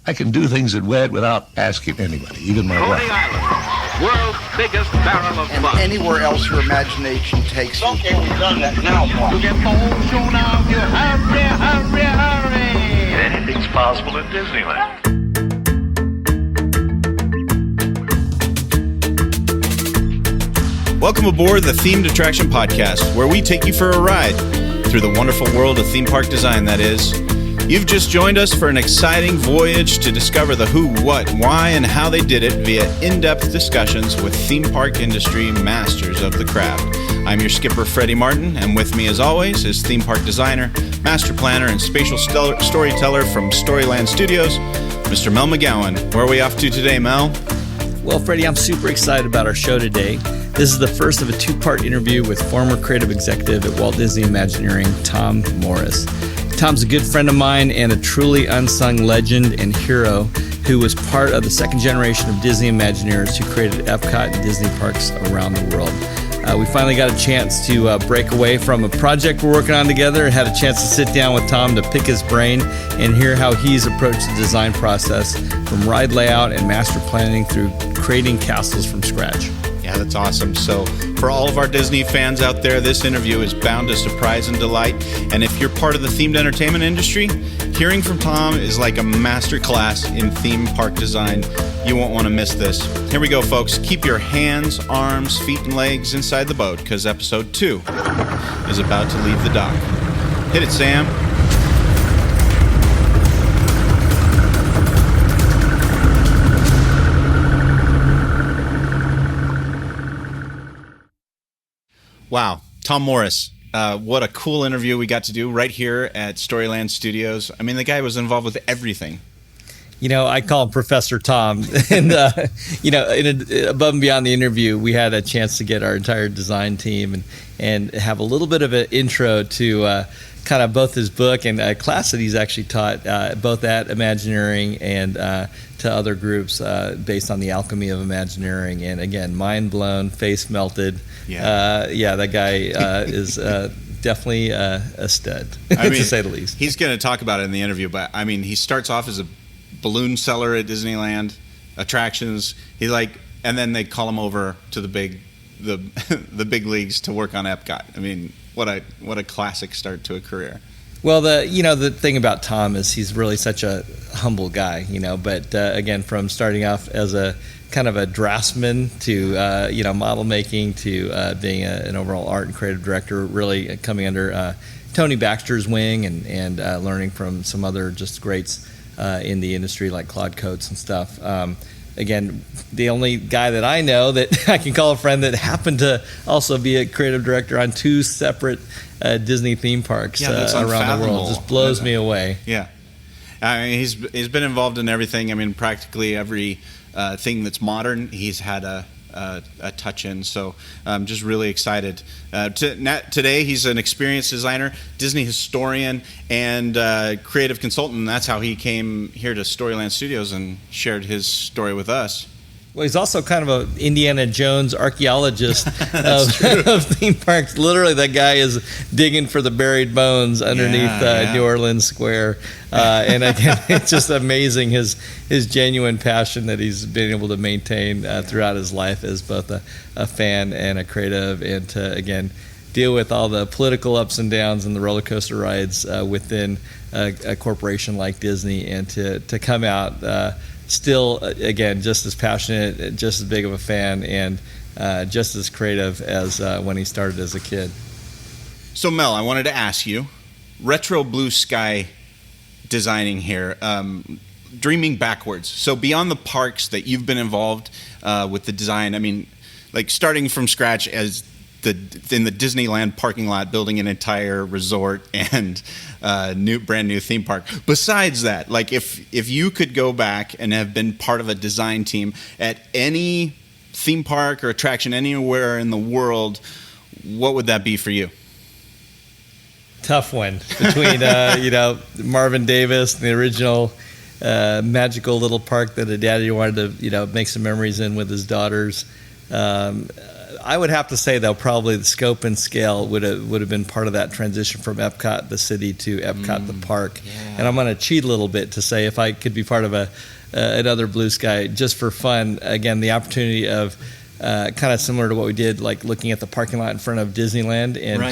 I can do things at WED without asking anybody, even my wife. Coney Island, world's biggest barrel of fun. And anywhere else your imagination takes you. Okay, we've done that. Now what? To get the whole show now, you hurry, hurry, hurry. Anything's possible at Disneyland. Welcome aboard the Themed Attraction Podcast, where we take you for a ride through the wonderful world of theme park design, that is. You've just joined us for an exciting voyage to discover the who, what, why, and how they did it via in-depth discussions with theme park industry masters of the craft. I'm your skipper, Freddy Martin, and with me, as always, is theme park designer, master planner, and spatial storyteller from Storyland Studios, Mr. Mel McGowan. Where are we off to today, Mel? Well, Freddie, I'm super excited about our show today. This is the first of a two-part interview with former creative executive at Walt Disney Imagineering, Tom Morris. Tom's a good friend of mine and a truly unsung legend and hero who was part of the second generation of Disney Imagineers who created Epcot and Disney parks around the world. We finally got a chance to break away from a project we're working on together and had a chance to sit down with Tom to pick his brain and hear how he's approached the design process from ride layout and master planning through creating castles from scratch. Yeah, that's awesome. So for all of our Disney fans out there, this interview is bound to surprise and delight. And if you're part of the themed entertainment industry, hearing from Tom is like a master class in theme park design. You won't want to miss this. Here we go, folks. Keep your hands, arms, feet, and legs inside the boat because episode 2 is about to leave the dock. Hit it, Sam. Wow, Tom Morris. What a cool interview we got to do right here at Storyland Studios. I mean, the guy was involved with everything. You know, I call him Professor Tom. And, above and beyond the interview, we had a chance to get our entire design team and have a little bit of an intro to kind of both his book and a class that he's actually taught both at Imagineering and to other groups based on the alchemy of Imagineering. And again, mind blown, face melted. Yeah, that guy is definitely a stud, to say the least. He's going to talk about it in the interview, but I mean, he starts off as a balloon seller at Disneyland attractions. And then they call him over to the big leagues to work on Epcot. I mean, what a classic start to a career. Well, the thing about Tom is he's really such a humble guy, but again, from starting off as a kind of a draftsman to model making to being an overall art and creative director, really coming under Tony Baxter's wing and learning from some other just greats in the industry like Claude Coates and stuff. Again, the only guy that I know that I can call a friend that happened to also be a creative director on 2 separate Disney theme parks around the world just blows me away. Yeah, I mean, he's been involved in everything. I mean, practically every thing that's modern, he's had a touch in. So I'm just really excited. Today, he's an experienced designer, Disney historian, and creative consultant. That's how he came here to Storyland Studios and shared his story with us. Well, he's also kind of an Indiana Jones archaeologist of theme parks. Literally, that guy is digging for the buried bones underneath New Orleans Square. And again, it's just amazing his genuine passion that he's been able to maintain throughout his life as both a fan and a creative, and to, again, deal with all the political ups and downs and the roller coaster rides within a corporation like Disney, and to come out still, again, just as passionate, just as big of a fan, and just as creative as when he started as a kid. So, Mel, I wanted to ask you, retro blue sky designing here, dreaming backwards. So beyond the parks that you've been involved with the design, I mean, like starting from scratch as in the Disneyland parking lot, building an entire resort and brand new theme park. Besides that, like if you could go back and have been part of a design team at any theme park or attraction anywhere in the world, what would that be for you? Tough one between Marvin Davis, the original magical little park that a daddy wanted to make some memories in with his daughters. I would have to say though, probably the scope and scale would have been part of that transition from Epcot the city to Epcot the park. And I'm going to cheat a little bit to say if I could be part of another Blue Sky just for fun. Again, the opportunity of kind of similar to what we did, like looking at the parking lot in front of Disneyland and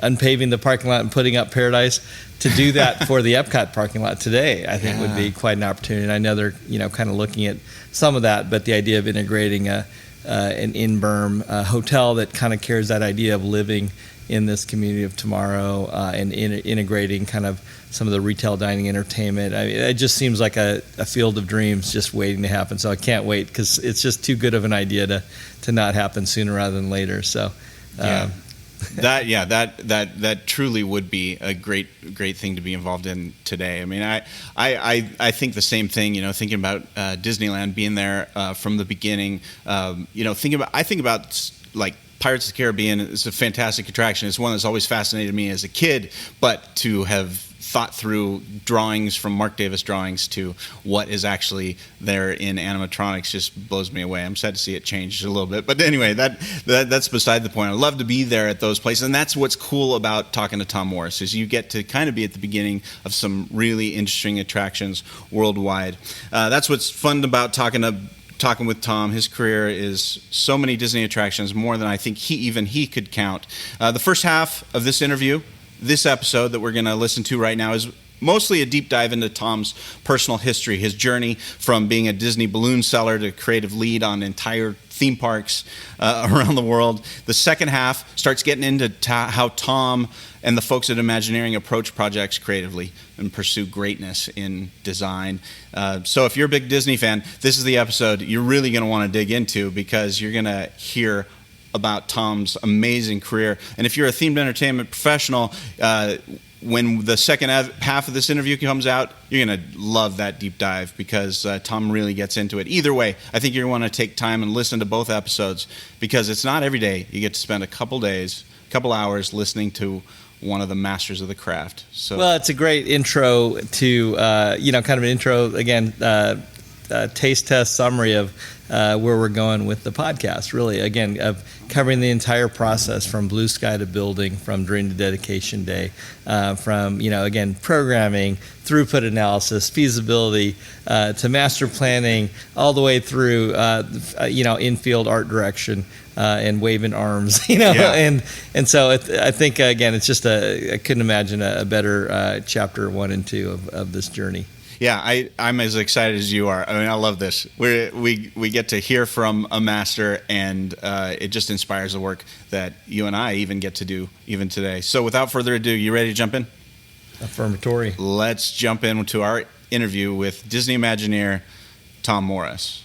unpaving the parking lot and putting up Paradise. To do that for the Epcot parking lot today, I think would be quite an opportunity. And I know they're kind of looking at some of that, but the idea of integrating an in-berm hotel that kind of carries that idea of living in this community of tomorrow and integrating kind of some of the retail dining entertainment. I mean, it just seems like a field of dreams just waiting to happen. So I can't wait because it's just too good of an idea to not happen sooner rather than later. So. That truly would be a great thing to be involved in today. I mean, I think the same thing. Thinking about Disneyland, being there from the beginning. I think about like Pirates of the Caribbean is a fantastic attraction. It's one that's always fascinated me as a kid, but to have thought through drawings from Mark Davis drawings to what is actually there in animatronics just blows me away. I'm sad to see it change a little bit, but anyway, that's beside the point. I love to be there at those places, and that's what's cool about talking to Tom Morris is you get to kind of be at the beginning of some really interesting attractions worldwide. That's what's fun about talking with Tom. His career is so many Disney attractions, more than I think he could count. The first half of this interview, this episode that we're going to listen to right now, is mostly a deep dive into Tom's personal history, his journey from being a Disney balloon seller to creative lead on entire theme parks around the world. The second half starts getting into how Tom and the folks at Imagineering approach projects creatively and pursue greatness in design. So if you're a big Disney fan, this is the episode you're really going to want to dig into because you're going to hear about Tom's amazing career. And if you're a themed entertainment professional, when the second half of this interview comes out, you're going to love that deep dive because Tom really gets into it. Either way, I think you're going to want to take time and listen to both episodes because it's not every day you get to spend a couple hours listening to one of the masters of the craft. So, well, it's a great intro to, kind of an intro, again, taste test summary of where we're going with the podcast, really, again, of covering the entire process from blue sky to building, from during the dedication day, from, again, programming, throughput analysis, feasibility, to master planning, all the way through, infield art direction, and waving arms, and so I think, again, it's just I couldn't imagine a better chapter 1 and 2 of this journey. Yeah, I'm as excited as you are. I mean, I love this. We get to hear from a master, and it just inspires the work that you and I even get to do even today. So without further ado, you ready to jump in? Affirmatory. Let's jump into our interview with Disney Imagineer Tom Morris.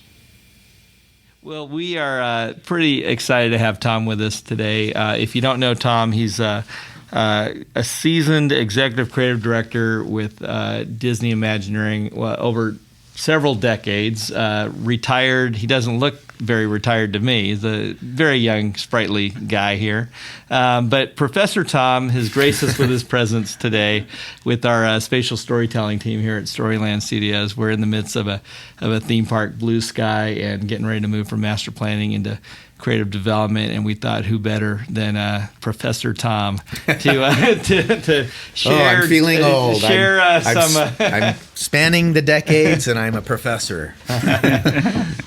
Well, we are pretty excited to have Tom with us today. If you don't know Tom, he's a seasoned executive creative director with Disney Imagineering over several decades. Retired. He doesn't look very retired to me. He's a very young, sprightly guy here. But Professor Tom has graced us with his presence today with our spatial storytelling team here at Storyland Studios. We're in the midst of a theme park, Blue Sky, and getting ready to move from master planning into creative development, and we thought who better than Professor Tom to share. I'm feeling old. Share I'm spanning the decades, and I'm a professor.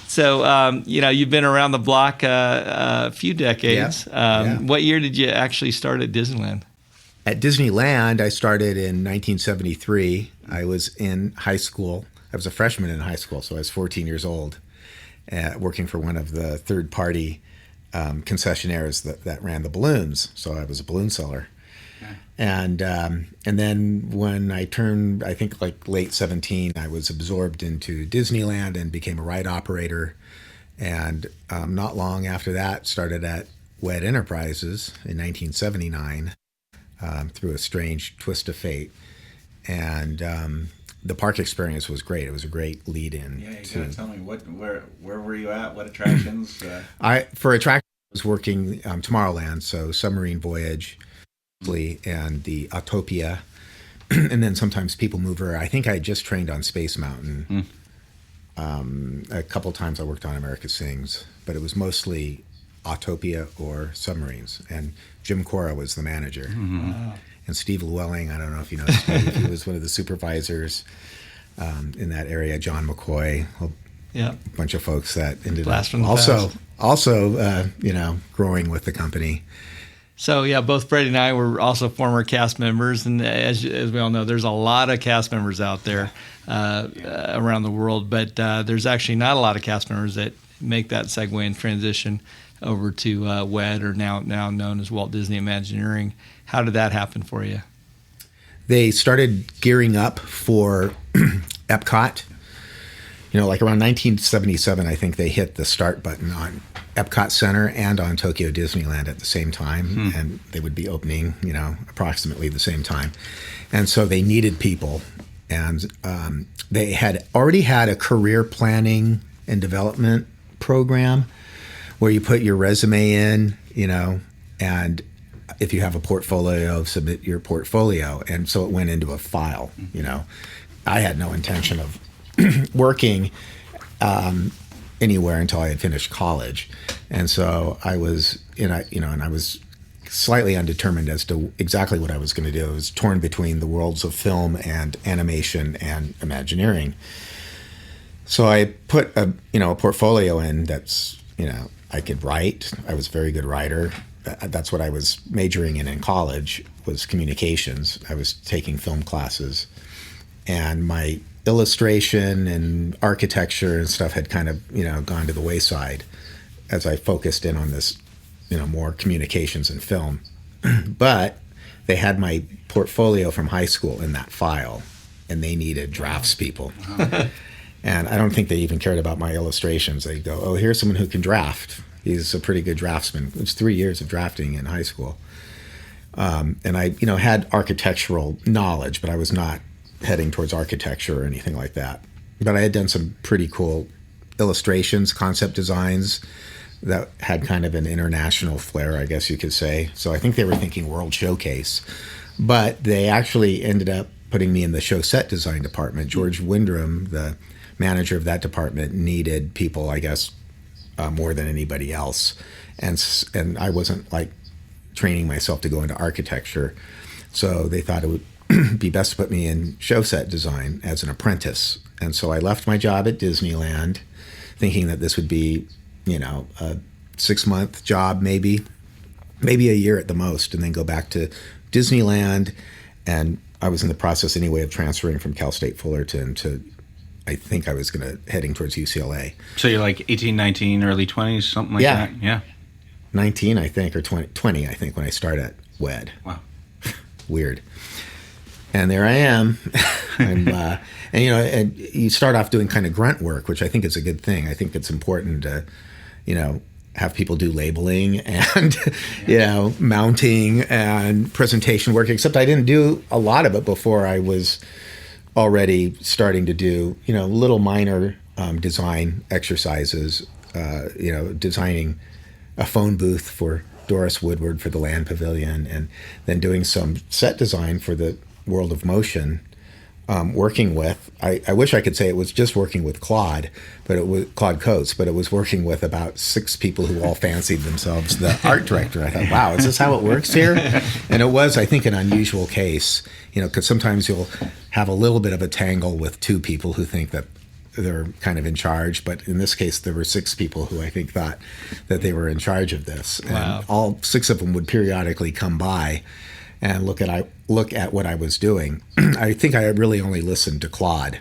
So you've been around the block a few decades. What year did you actually start at Disneyland? At Disneyland, I started in 1973. I was in high school. I was a freshman in high school, so I was 14 years old. Working for one of the third-party concessionaires that ran the balloons. So I was a balloon seller. Okay. And then when I turned, I think like late 17, I was absorbed into Disneyland and became a ride operator. And not long after that, started at WED Enterprises in 1979 through a strange twist of fate. And the park experience was great. It was a great lead-in. Yeah, you gotta tell me where were you at? What attractions? For attractions, I was working Tomorrowland, so Submarine Voyage, and the Autopia, and then sometimes People Mover. I think I just trained on Space Mountain. A couple times I worked on America Sings, but it was mostly Autopia or submarines. And Jim Cora was the manager. Wow. And Steve Llewellyn, I don't know if you know Steve, he was one of the supervisors in that area. John McCoy, Yeah. a bunch of folks that ended Blast up from the also growing with the company. So yeah, both Freddie and I were also former cast members, and as we all know, there's a lot of cast members out there around the world, but there's actually not a lot of cast members that make that segue and transition over to WED, or now known as Walt Disney Imagineering. How did that happen for you? They started gearing up for Epcot. Like around 1977, I think they hit the start button on Epcot Center and on Tokyo Disneyland at the same time, and they would be opening, approximately the same time. And so they needed people, and they had already had a career planning and development program where you put your resume in, and if you have a portfolio, submit your portfolio. And so it went into a file, I had no intention of working anywhere until I had finished college, and so I was and I was slightly undetermined as to exactly what I was going to do. I was torn between the worlds of film and animation and Imagineering. So I put a portfolio in that's I could write. I was a very good writer. That's what I was majoring in college, was communications. I was taking film classes, and my illustration and architecture and stuff had kind of gone to the wayside as I focused in on this more communications and film. But they had my portfolio from high school in that file, and they needed drafts people. And I don't think they even cared about my illustrations. They go, oh, here's someone who can draft. He's a pretty good draftsman. It was 3 years of drafting in high school. And I had architectural knowledge, but I was not heading towards architecture or anything like that. But I had done some pretty cool illustrations, concept designs that had kind of an international flair, I guess you could say. So I think they were thinking World Showcase. But they actually ended up putting me in the show set design department. George Windrum, the manager of that department, needed people, I guess, more than anybody else. And I wasn't like training myself to go into architecture. So they thought it would be best to put me in show set design as an apprentice. And so I left my job at Disneyland thinking that this would be, a 6-month job, maybe a year at the most, and then go back to Disneyland. And I was in the process anyway of transferring from Cal State Fullerton to, I think I was heading towards UCLA. So you're like 18, 19, early 20s, something like that? Yeah. 19, I think, or 20, I think, when I started at WED. Wow. Weird. And there I am. and you start off doing kind of grunt work, which I think is a good thing. I think it's important to, have people do labeling and, mounting and presentation work, except I didn't do a lot of it before I was already starting to do, little minor design exercises, designing a phone booth for Doris Woodward for the Land Pavilion, and then doing some set design for the World of Motion, working with, I wish I could say it was just working with Claude Coates, but it was working with about 6 people who all fancied themselves the art director. I thought, wow, is this how it works here? And it was, I think, an unusual case, because sometimes you'll have a little bit of a tangle with 2 people who think that they're kind of in charge, but in this case there were 6 people who I think thought that they were in charge of this. Wow. And all 6 of them would periodically come by and look at what I was doing. I think I really only listened to Claude,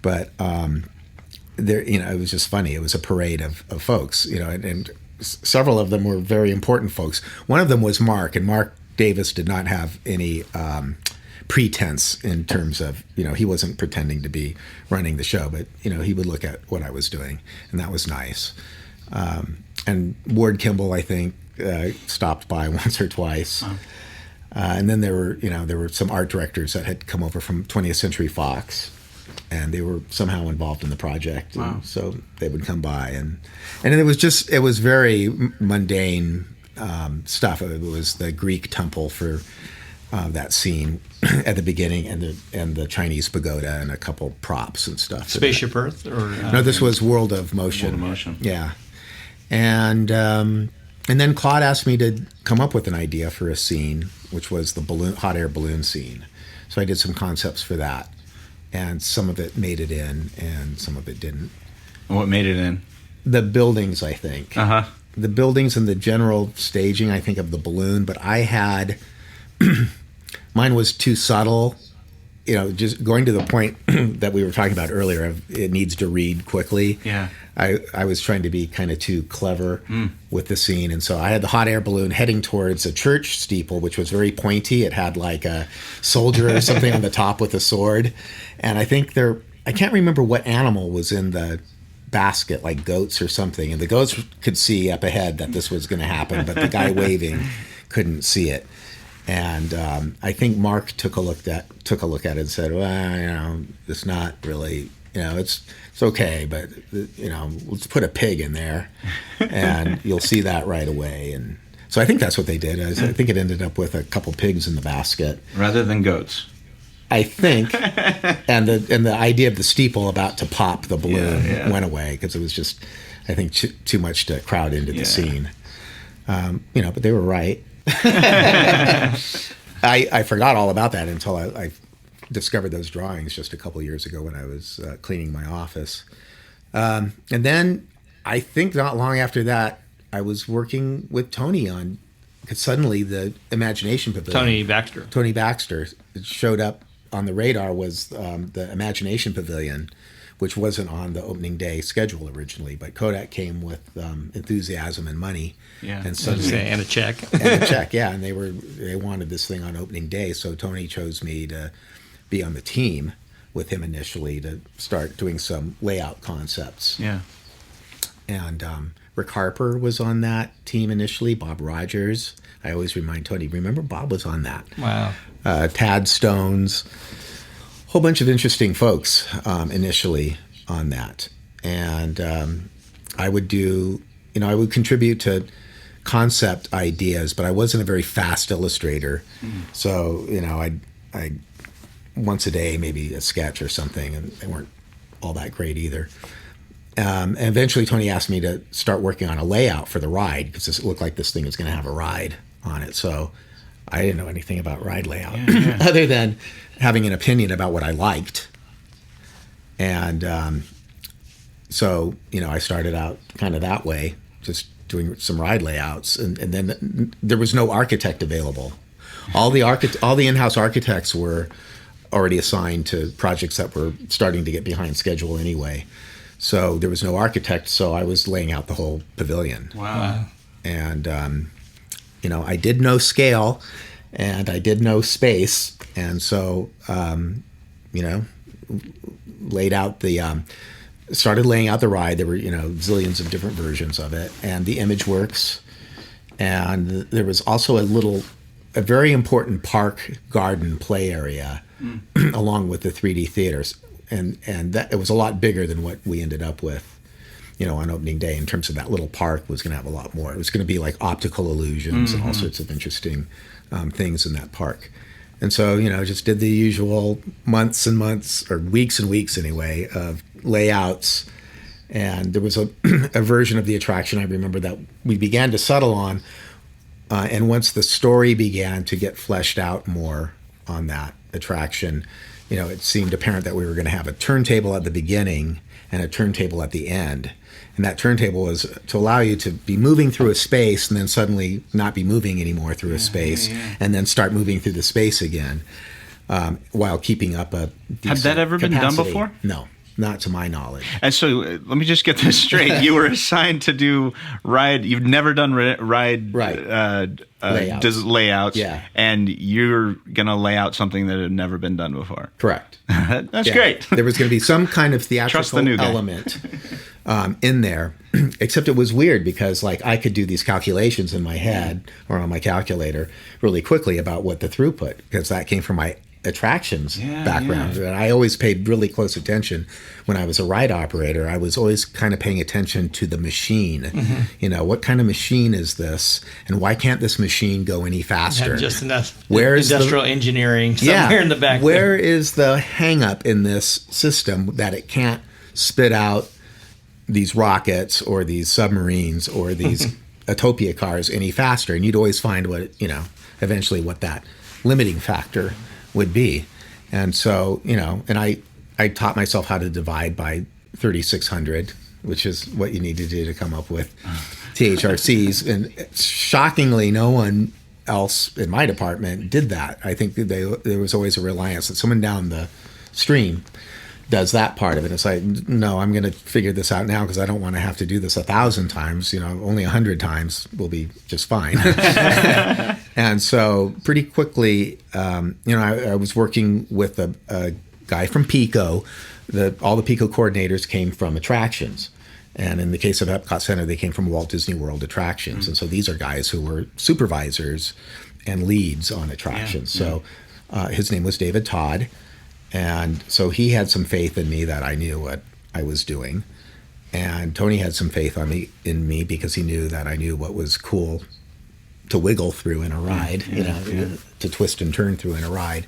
but it was just funny. It was a parade of folks, and several of them were very important folks. One of them was Mark, and Mark Davis did not have any pretense in terms of, he wasn't pretending to be running the show, but, he would look at what I was doing, and that was nice. And Ward Kimball, I think, stopped by once or twice. Wow. And then there were some art directors that had come over from 20th Century Fox, and they were somehow involved in the project. Wow. And so they would come by, and it was very mundane stuff. It was the Greek temple for that scene at the beginning, and the Chinese pagoda, and a couple props and stuff. Spaceship Earth, or no, this was World of Motion. World of Motion. Yeah. And then Claude asked me to come up with an idea for a scene, which was the hot air balloon scene. So I did some concepts for that, and some of it made it in, and some of it didn't. What made it in? The buildings, I think. Uh-huh. The buildings and the general staging, I think, of the balloon. But I had mine was too subtle. Just going to the point that we were talking about earlier of it needs to read quickly. Yeah. I was trying to be kind of too clever with the scene. And so I had the hot air balloon heading towards a church steeple, which was very pointy. It had like a soldier or something on the top with a sword. And I think I can't remember what animal was in the basket, like goats or something. And the goats could see up ahead that this was going to happen, but the guy waving couldn't see it. And I think Mark took a look at it and said, well, it's not really, it's okay, but let's put a pig in there, and you'll see that right away. And so I think that's what they did. I think it ended up with a couple pigs in the basket rather than goats. I think, and the idea of the steeple about to pop the balloon went away because it was just, I think, too much to crowd into the scene. But they were right. I forgot all about that until I discovered those drawings just a couple of years ago when I was cleaning my office. And then I think not long after that, I was working with Tony on, because suddenly the Imagination Pavilion. Tony Baxter showed up on the radar was the Imagination Pavilion, which wasn't on the opening day schedule originally, but Kodak came with enthusiasm and money, and suddenly, and a check, and they wanted this thing on opening day. So Tony chose me to be on the team with him initially to start doing some layout concepts. Yeah, and Rick Harper was on that team initially. Bob Rogers. I always remind Tony, remember Bob was on that. Wow. Tad Stones. Whole bunch of interesting folks initially on that, and I would I would contribute to concept ideas, but I wasn't a very fast illustrator. So I once a day maybe a sketch or something, and they weren't all that great either. And eventually Tony asked me to start working on a layout for the ride because it looked like this thing was going to have a ride on it. So I didn't know anything about ride layout other than having an opinion about what I liked. And so, I started out kind of that way, just doing some ride layouts. And then there was no architect available. All the in-house architects were already assigned to projects that were starting to get behind schedule anyway. So there was no architect, so I was laying out the whole pavilion. Wow. And, I did know scale, and I did know space, and so, started laying out the ride. There were, zillions of different versions of it, and the image works. And there was also a very important park garden play area along with the 3D theaters. And that it was a lot bigger than what we ended up with, on opening day in terms of that little park was going to have a lot more. It was going to be like optical illusions and all sorts of interesting things in that park. And so, just did the usual months and months, or weeks and weeks anyway, of layouts. And there was a version of the attraction I remember that we began to settle on. And once the story began to get fleshed out more on that attraction, it seemed apparent that we were going to have a turntable at the beginning and a turntable at the end. And that turntable was to allow you to be moving through a space and then suddenly not be moving anymore through a space and then start moving through the space again while keeping up a decent Had that ever capacity. been done before? No, not to my knowledge. And so let me just get this straight. You were assigned to do ride. You've never done ride layouts. Yeah. And you're going to lay out something that had never been done before. Correct. That's great. There was going to be some kind of theatrical new guy. element in there, except it was weird because I could do these calculations in my head or on my calculator really quickly about what the throughput, because that came from my attractions background. And I always paid really close attention when I was a ride operator. I was always kind of paying attention to the machine. What kind of machine is this, and why can't this machine go any faster? Just enough Where's industrial engineering somewhere in the back. Where is the hang up in this system that it can't spit out these rockets or these submarines or these Utopia cars any faster. And you'd always find eventually what that limiting factor would be. And so, and I taught myself how to divide by 3600, which is what you need to do to come up with THRCs. And shockingly, no one else in my department did that. I think there was always a reliance that someone down the stream does that part of it. It's like, no, I'm going to figure this out now because I don't want to have to do this 1,000 times. Only 100 times will be just fine. And so pretty quickly, I was working with a guy from Pico. All the Pico coordinators came from attractions. And in the case of Epcot Center, they came from Walt Disney World attractions. And so these are guys who were supervisors and leads on attractions. So his name was David Todd. And so he had some faith in me that I knew what I was doing. And Tony had some faith in me because he knew that I knew what was cool to wiggle through in a ride, to twist and turn through in a ride.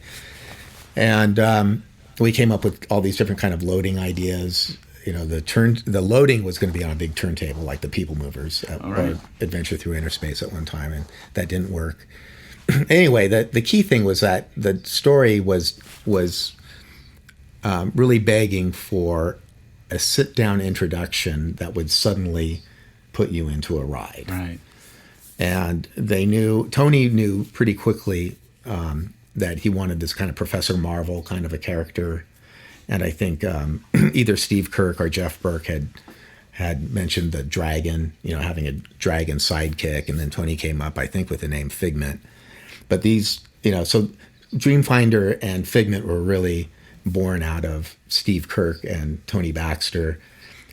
And we came up with all these different kind of loading ideas. The loading was going to be on a big turntable like the People Movers or Adventure Through Inner Space at one time, and that didn't work. Anyway, the key thing was that the story was really begging for a sit-down introduction that would suddenly put you into a ride. Right. And Tony knew pretty quickly that he wanted this kind of Professor Marvel kind of a character. And I think either Steve Kirk or Jeff Burke had mentioned the dragon, having a dragon sidekick. And then Tony came up, I think, with the name Figment. But these, so Dreamfinder and Figment were really born out of Steve Kirk and Tony Baxter.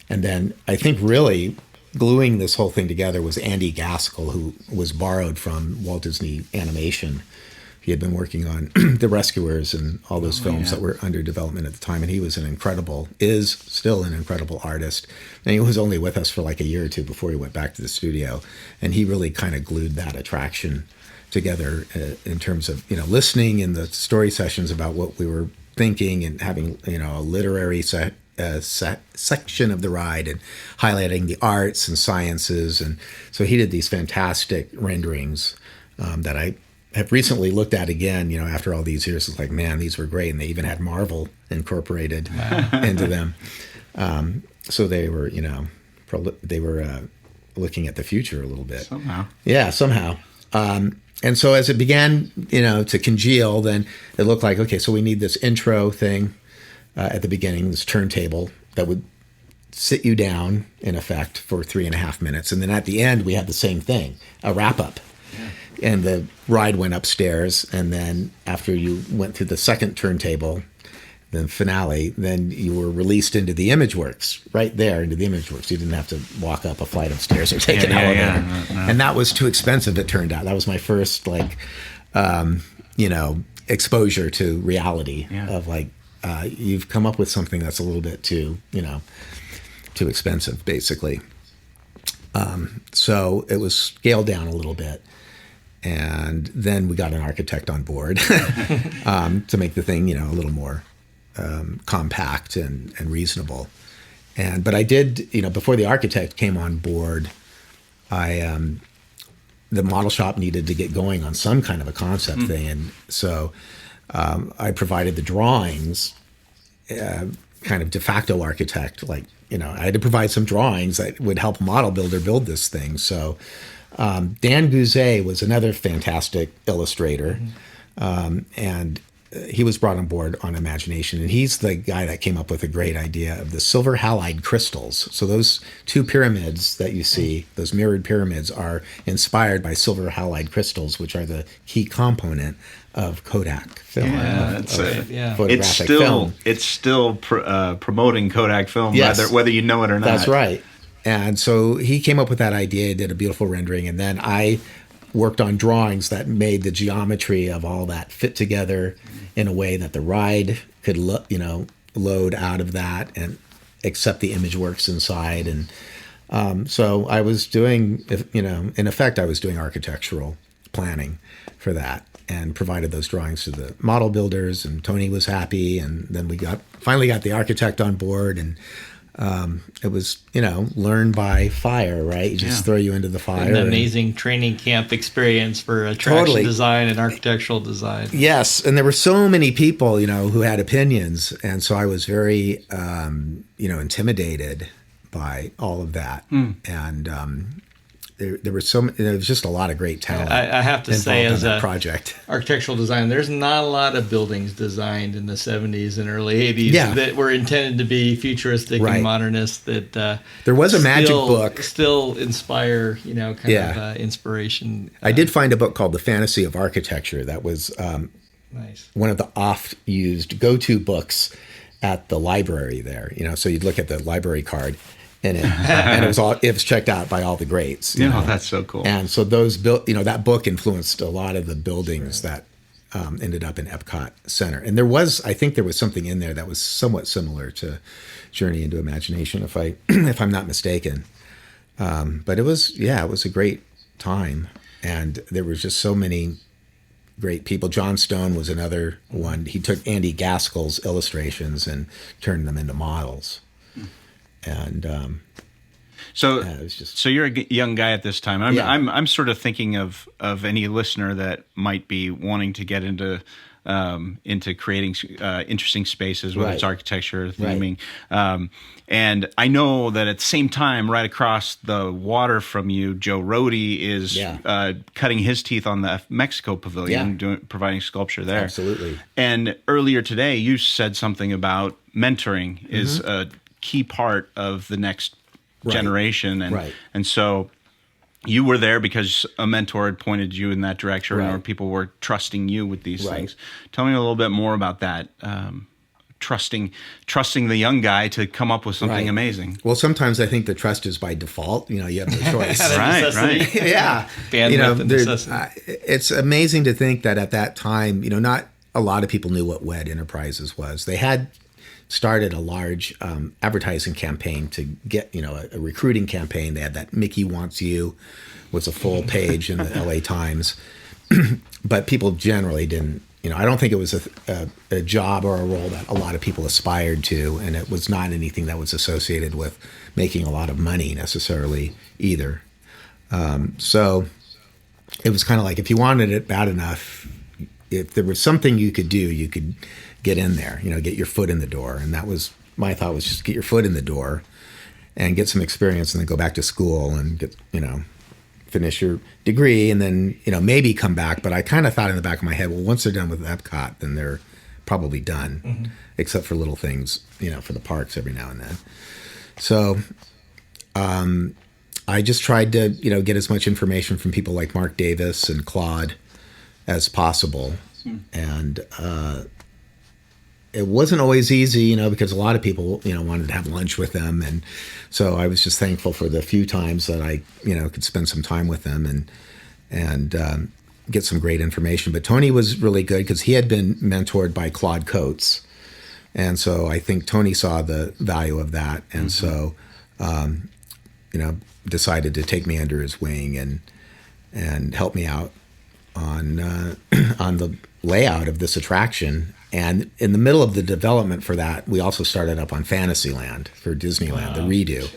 And then I think really gluing this whole thing together was Andy Gaskell, who was borrowed from Walt Disney Animation. He had been working on The Rescuers and all those films that were under development at the time. And he was is still an incredible artist. And he was only with us for like a year or two before he went back to the studio. And he really kind of glued that attraction together in terms of, listening in the story sessions about what we were thinking and having, a literary section of the ride and highlighting the arts and sciences. And so he did these fantastic renderings that I have recently looked at again, after all these years. It's like, man, these were great. And they even had Marvel incorporated into them. So they were, looking at the future a little bit. Somehow. Yeah, somehow. And so as it began, to congeal, then it looked like, okay, so we need this intro thing at the beginning, this turntable that would sit you down, in effect, for 3.5 minutes. And then at the end, we had the same thing, a wrap-up. Yeah. And the ride went upstairs. And then after you went through the second turntable, the finale, then you were released into the ImageWorks, right there into the ImageWorks. You didn't have to walk up a flight of stairs or take an elevator. No. And that was too expensive, it turned out. That was my first, exposure to reality of you've come up with something that's a little bit too expensive, basically. So it was scaled down a little bit. And then we got an architect on board to make the thing, a little more compact and reasonable. But I did, before the architect came on board, the model shop needed to get going on some kind of a concept thing. And so I provided the drawings, kind of de facto architect, I had to provide some drawings that would help a model builder build this thing. So Dan Guzet was another fantastic illustrator. And he was brought on board on Imagination, and he's the guy that came up with a great idea of the silver halide crystals. So those two pyramids that you see, those mirrored pyramids, are inspired by silver halide crystals, which are the key component of Kodak film. Photographic film. It's still promoting Kodak film, whether you know it or not. That's right. And so he came up with that idea, did a beautiful rendering, and then I worked on drawings that made the geometry of all that fit together in a way that the ride could load out of that and accept the ImageWorks inside. And so I was doing, in effect, I was doing architectural planning for that and provided those drawings to the model builders, and Tony was happy. And then we finally got the architect on board, and it was, learn by fire, right? You just throw you into the fire. An amazing training camp experience for attraction design and architectural design. Yes, and there were so many people, who had opinions, and so I was very, intimidated by all of that, and there was just a lot of great talent. I have to say, as a project architectural design, there's not a lot of buildings designed in the 70s and early 80s that were intended to be futuristic and modernist. That there was a magic book still inspire, inspiration. I did find a book called The Fantasy of Architecture that was nice. One of the oft-used go-to books at the library there. So you'd look at the library card. In it, and it was checked out by all the greats. That's so cool. And so that book influenced a lot of the buildings that ended up in Epcot Center. And I think there was something in there that was somewhat similar to Journey into Imagination, if I'm not mistaken. But it was a great time, and there was just so many great people. John Stone was another one. He took Andy Gaskell's illustrations and turned them into models. And so you're a young guy at this time. I'm sort of thinking of any listener that might be wanting to get into creating interesting spaces, whether it's architecture, theming. And I know that at the same time, right across the water from you, Joe Rohde is cutting his teeth on the Mexico Pavilion, providing sculpture there. Absolutely. And earlier today, you said something about mentoring is a key part of the next generation, and so you were there because a mentor had pointed you in that direction, or people were trusting you with these things. Tell me a little bit more about that. Trusting the young guy to come up with something amazing. Well, sometimes I think the trust is by default. You have no choice. right. Yeah. It's amazing to think that at that time, not a lot of people knew what WED Enterprises was. They had started a large advertising campaign to get, a recruiting campaign. They had that Mickey Wants You was a full page in the LA Times, but people generally didn't, I don't think it was a job or a role that a lot of people aspired to, and it was not anything that was associated with making a lot of money necessarily either. So it was kind of like, if you wanted it bad enough, if there was something you could do, you could get in there, get your foot in the door. And that was my thought, was just get your foot in the door and get some experience, and then go back to school and get, finish your degree, and then, maybe come back. But I kind of thought in the back of my head, well, once they're done with Epcot, then they're probably done, except for little things, for the parks every now and then. So I just tried to, get as much information from people like Mark Davis and Claude as possible. And it wasn't always easy, because a lot of people, wanted to have lunch with them. And so I was just thankful for the few times that I, could spend some time with them and get some great information. But Tony was really good because he had been mentored by Claude Coates. And so I think Tony saw the value of that. And so, decided to take me under his wing and help me out on the layout of this attraction. And in the middle of the development for that, we also started up on Fantasyland for Disneyland, the redo.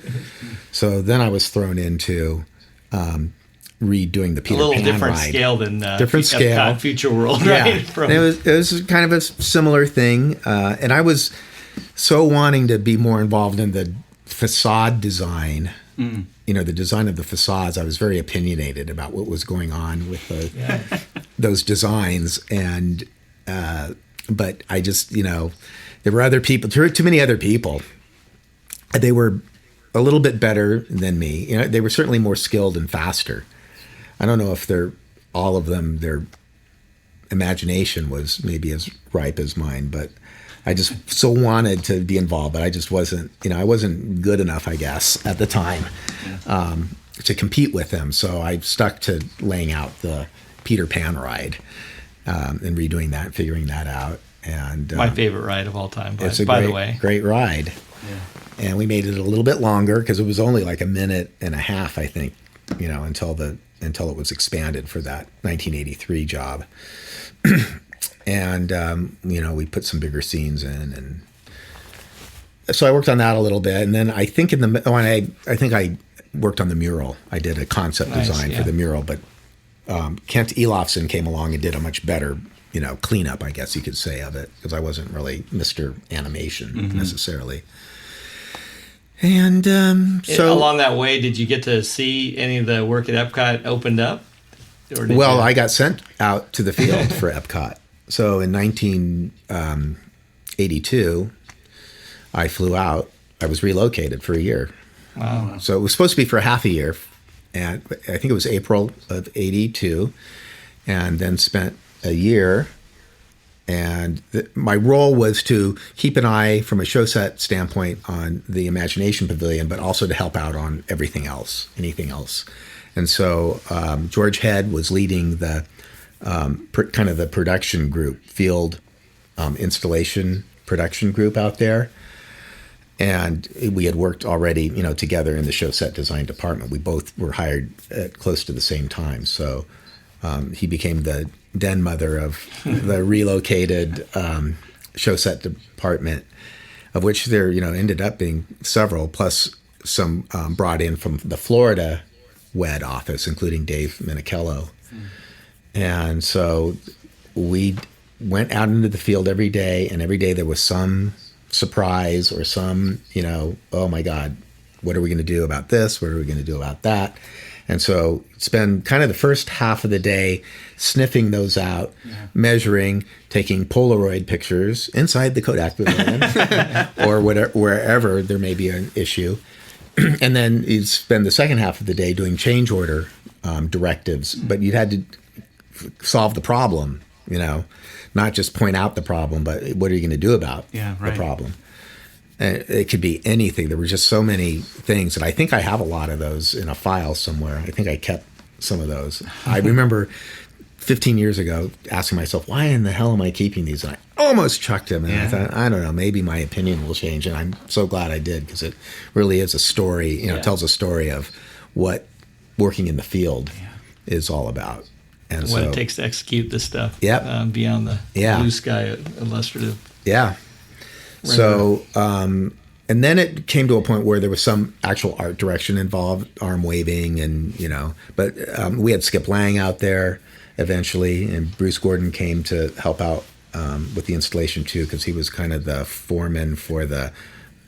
So then I was thrown into redoing the Peter Pan ride. A little different scale than Epcot Future World, right? Yeah. It was kind of a similar thing. And I was so wanting to be more involved in the facade design. The design of the facades. I was very opinionated about what was going on with those designs. And but I just, there were other people, too many other people. They were a little bit better than me. They were certainly more skilled and faster. I don't know if all of them, their imagination was maybe as ripe as mine, but I just so wanted to be involved, but I just wasn't, I wasn't good enough, I guess, at the time to compete with them. So I stuck to laying out the Peter Pan ride. And redoing that, figuring that out, and my favorite ride of all time. It's by the way, great ride. Yeah. And we made it a little bit longer because it was only like a minute and a half, I think, until it was expanded for that 1983 job. And we put some bigger scenes in, so I worked on that a little bit, and then I think I worked on the mural. I did a concept design for the mural, but Kent Elofsson came along and did a much better, cleanup, I guess you could say, of it, because I wasn't really Mr. Animation necessarily. And so along that way, did you get to see any of the work at Epcot opened up? I got sent out to the field for Epcot. So in 1982, I flew out. I was relocated for a year. Wow. So it was supposed to be for half a year. And I think it was April of 82. And then spent a year. And my role was to keep an eye from a show set standpoint on the Imagination Pavilion, but also to help out on anything else. And so George Head was leading the kind of the production group, field installation production group out there. And we had worked already, together in the show set design department. We both were hired at close to the same time. So he became the den mother of the relocated show set department, of which there, ended up being several, plus some brought in from the Florida WED office, including Dave Minichello. And so we went out into the field every day, and every day there was some surprise or some, oh my God, what are we going to do about this? What are we going to do about that? And so spend kind of the first half of the day sniffing those out, measuring, taking Polaroid pictures inside the Kodak Pavilion or wherever there may be an issue. And then you'd spend the second half of the day doing change order directives, but you had to solve the problem, not just point out the problem, but what are you going to do about the problem? And it could be anything. There were just so many things, and I think I have a lot of those in a file somewhere. I think I kept some of those. I remember 15 years ago asking myself, why in the hell am I keeping these? And I almost chucked them, and I thought, I don't know, maybe my opinion will change, and I'm so glad I did, because it really is a story, it tells a story of what working in the field is all about. And what it takes to execute this stuff beyond the Yeah. blue sky illustrative. Yeah. So, and then it came to a point where there was some actual art direction involved, arm waving, and but we had Skip Lang out there eventually, and Bruce Gordon came to help out with the installation too, because he was kind of the foreman for the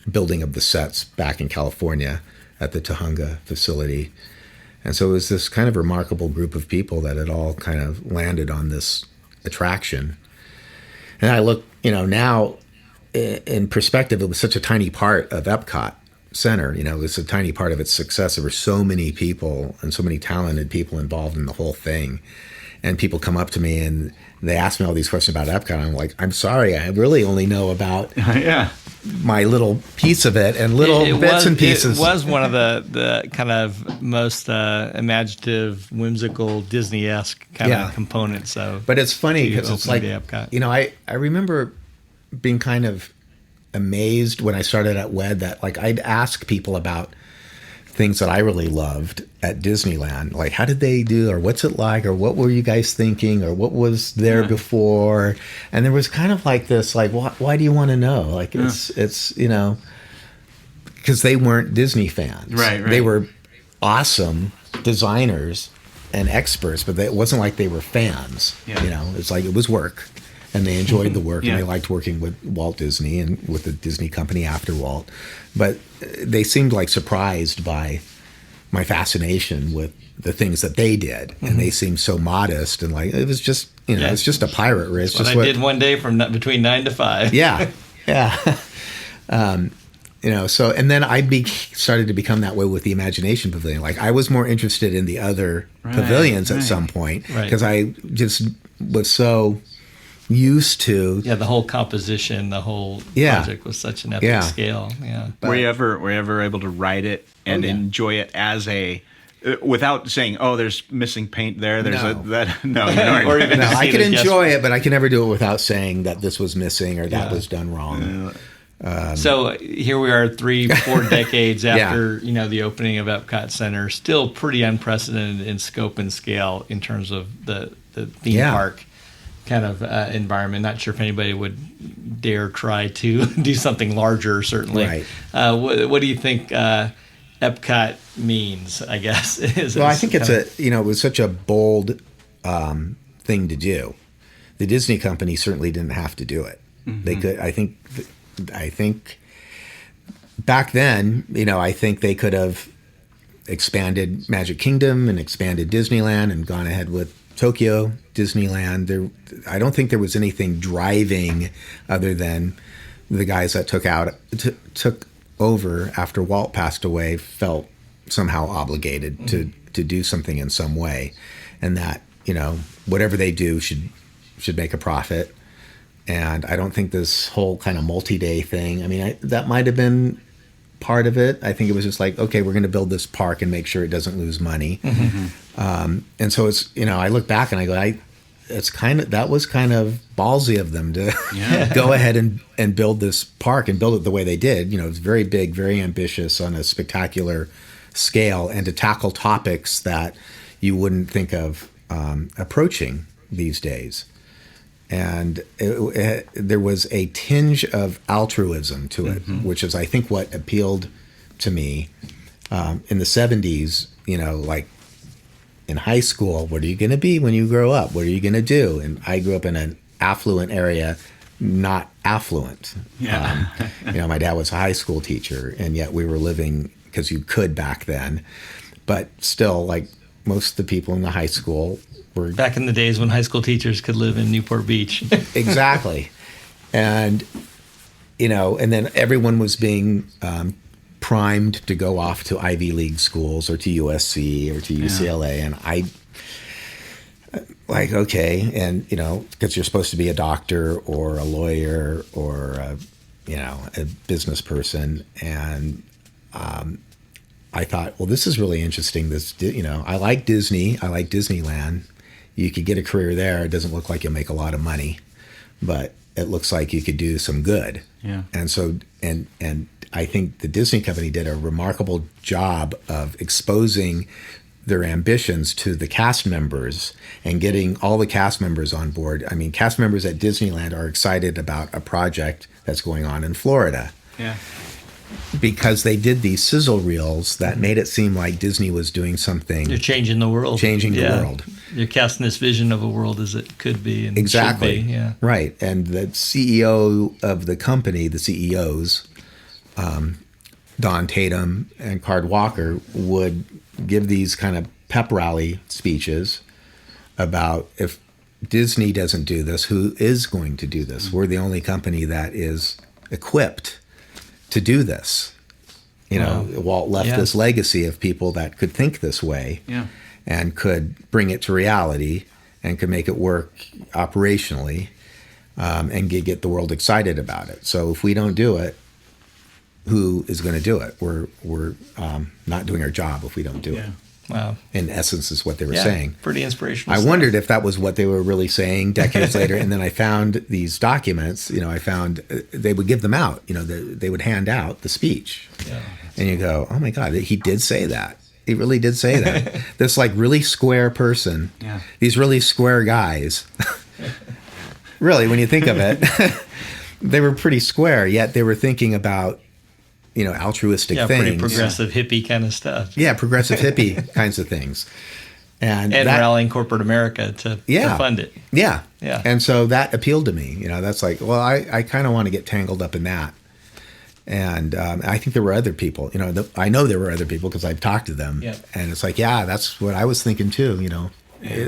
building of the sets back in California at the Tahunga facility. And so it was this kind of remarkable group of people that had all kind of landed on this attraction. And I look, now in perspective, it was such a tiny part of Epcot Center. It was a tiny part of its success. There were so many people and so many talented people involved in the whole thing. And people come up to me and they ask me all these questions about Epcot. I'm like, I'm sorry, I really only know about my little piece of it and bits and pieces. It was one of the kind of most imaginative, whimsical, Disney-esque kind of components. So, but it's funny because it's like, Epcot. I remember being kind of amazed when I started at WED that I'd ask people about things that I really loved at Disneyland, like how did they do, or what's it like, or what were you guys thinking, or what was there before, and there was kind of this why do you want to know, it's because they weren't Disney fans, right. They were awesome designers and experts, but it wasn't like they were fans. It's like it was work, and they enjoyed the work, and they liked working with Walt Disney and with the Disney company after Walt, but they seemed surprised by my fascination with the things that they did, and they seemed so modest, and it was just it's just a pirate race. That's what I did one day from between 9 to 5. So and then I started to become that way with the Imagination Pavilion. I was more interested in the other pavilions at some point, because I just was so used to the whole composition, the whole project was such an epic scale. Were you ever able to write it and enjoy it as a without saying, oh, there's missing paint there, there's or even I could enjoy it, but I can never do it without saying that this was missing or that was done wrong. So here we are 3-4 decades after the opening of Epcot Center, still pretty unprecedented in scope and scale in terms of the theme park kind of environment. Not sure if anybody would dare try to do something larger, certainly. Right. What do you think Epcot means, I guess? I think it was such a bold thing to do. The Disney company certainly didn't have to do it. Mm-hmm. They could, I think back then, I think they could have expanded Magic Kingdom and expanded Disneyland and gone ahead with Tokyo Disneyland. I don't think there was anything driving other than the guys that took over after Walt passed away felt somehow obligated to do something in some way, and that whatever they do should make a profit. And I don't think this whole kind of multi-day thing, that might have been part of it. I think it was just like, okay, we're going to build this park and make sure it doesn't lose money. Mm-hmm. And so it's, I look back and I go, that was kind of ballsy of them to go ahead and build this park and build it the way they did. It was very big, very ambitious on a spectacular scale, and to tackle topics that you wouldn't think of approaching these days. And there was a tinge of altruism to it, mm-hmm. which is, I think, what appealed to me. In the 70s, like in high school, what are you going to be when you grow up? What are you going to do? And I grew up in an affluent area, not affluent. Yeah. My dad was a high school teacher, and yet we were living, because you could back then, but still, like most of the people in the high school were back in the days when high school teachers could live in Newport Beach. Exactly. And and then everyone was being primed to go off to Ivy League schools or to USC or to UCLA. And I okay. And, because you're supposed to be a doctor or a lawyer or, a business person. And I thought, well, this is really interesting. I like Disney. I like Disneyland. You could get a career there. It doesn't look like you'll make a lot of money, but it looks like you could do some good. Yeah. And so, and I think the Disney company did a remarkable job of exposing their ambitions to the cast members and getting all the cast members on board. Cast members at Disneyland are excited about a project that's going on in Florida. Yeah. Because they did these sizzle reels that made it seem like Disney was doing something. You're changing the world. Changing the world. You're casting this vision of a world as it could be and exactly. should be. Yeah. Right. And the CEO of the company, the CEOs, Don Tatum and Card Walker, would give these kind of pep rally speeches about, if Disney doesn't do this, who is going to do this? We're the only company that is equipped to do this. Walt left this legacy of people that could think this way and could bring it to reality and could make it work operationally and get the world excited about it. So if we don't do it, who is going to do it? We're not doing our job if we don't do it. Wow. In essence, is what they were saying. Pretty inspirational. I wondered if that was what they were really saying decades later. And then I found these documents, I found they would give them out, they would hand out the speech. Yeah. And you go, oh my God, he did say that. He really did say that. This really square person, these really square guys, really, when you think of it, they were pretty square, yet they were thinking about altruistic things. Pretty progressive hippie kind of stuff. Yeah, progressive hippie kinds of things. And rallying corporate America to fund it. Yeah. Yeah. And so that appealed to me. That's like, well, I kind of want to get tangled up in that. And I think there were other people. I know there were other people because I've talked to them. Yeah. And it's like, that's what I was thinking too,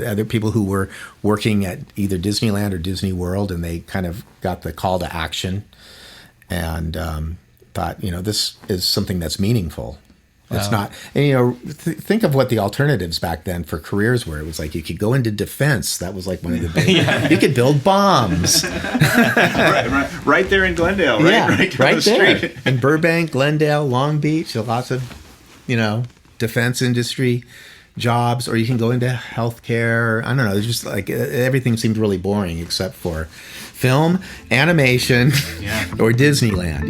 Other people who were working at either Disneyland or Disney World, and they kind of got the call to action. And thought, this is something that's meaningful. Wow. It's not, and, think of what the alternatives back then for careers were. It was like you could go into defense. That was like one of the big, you could build bombs. right there in Glendale, right? Yeah, right there. Street. In Burbank, Glendale, Long Beach, lots of, defense industry jobs, or you can go into healthcare. I don't know. It's just like everything seemed really boring except for film, animation, or Disneyland,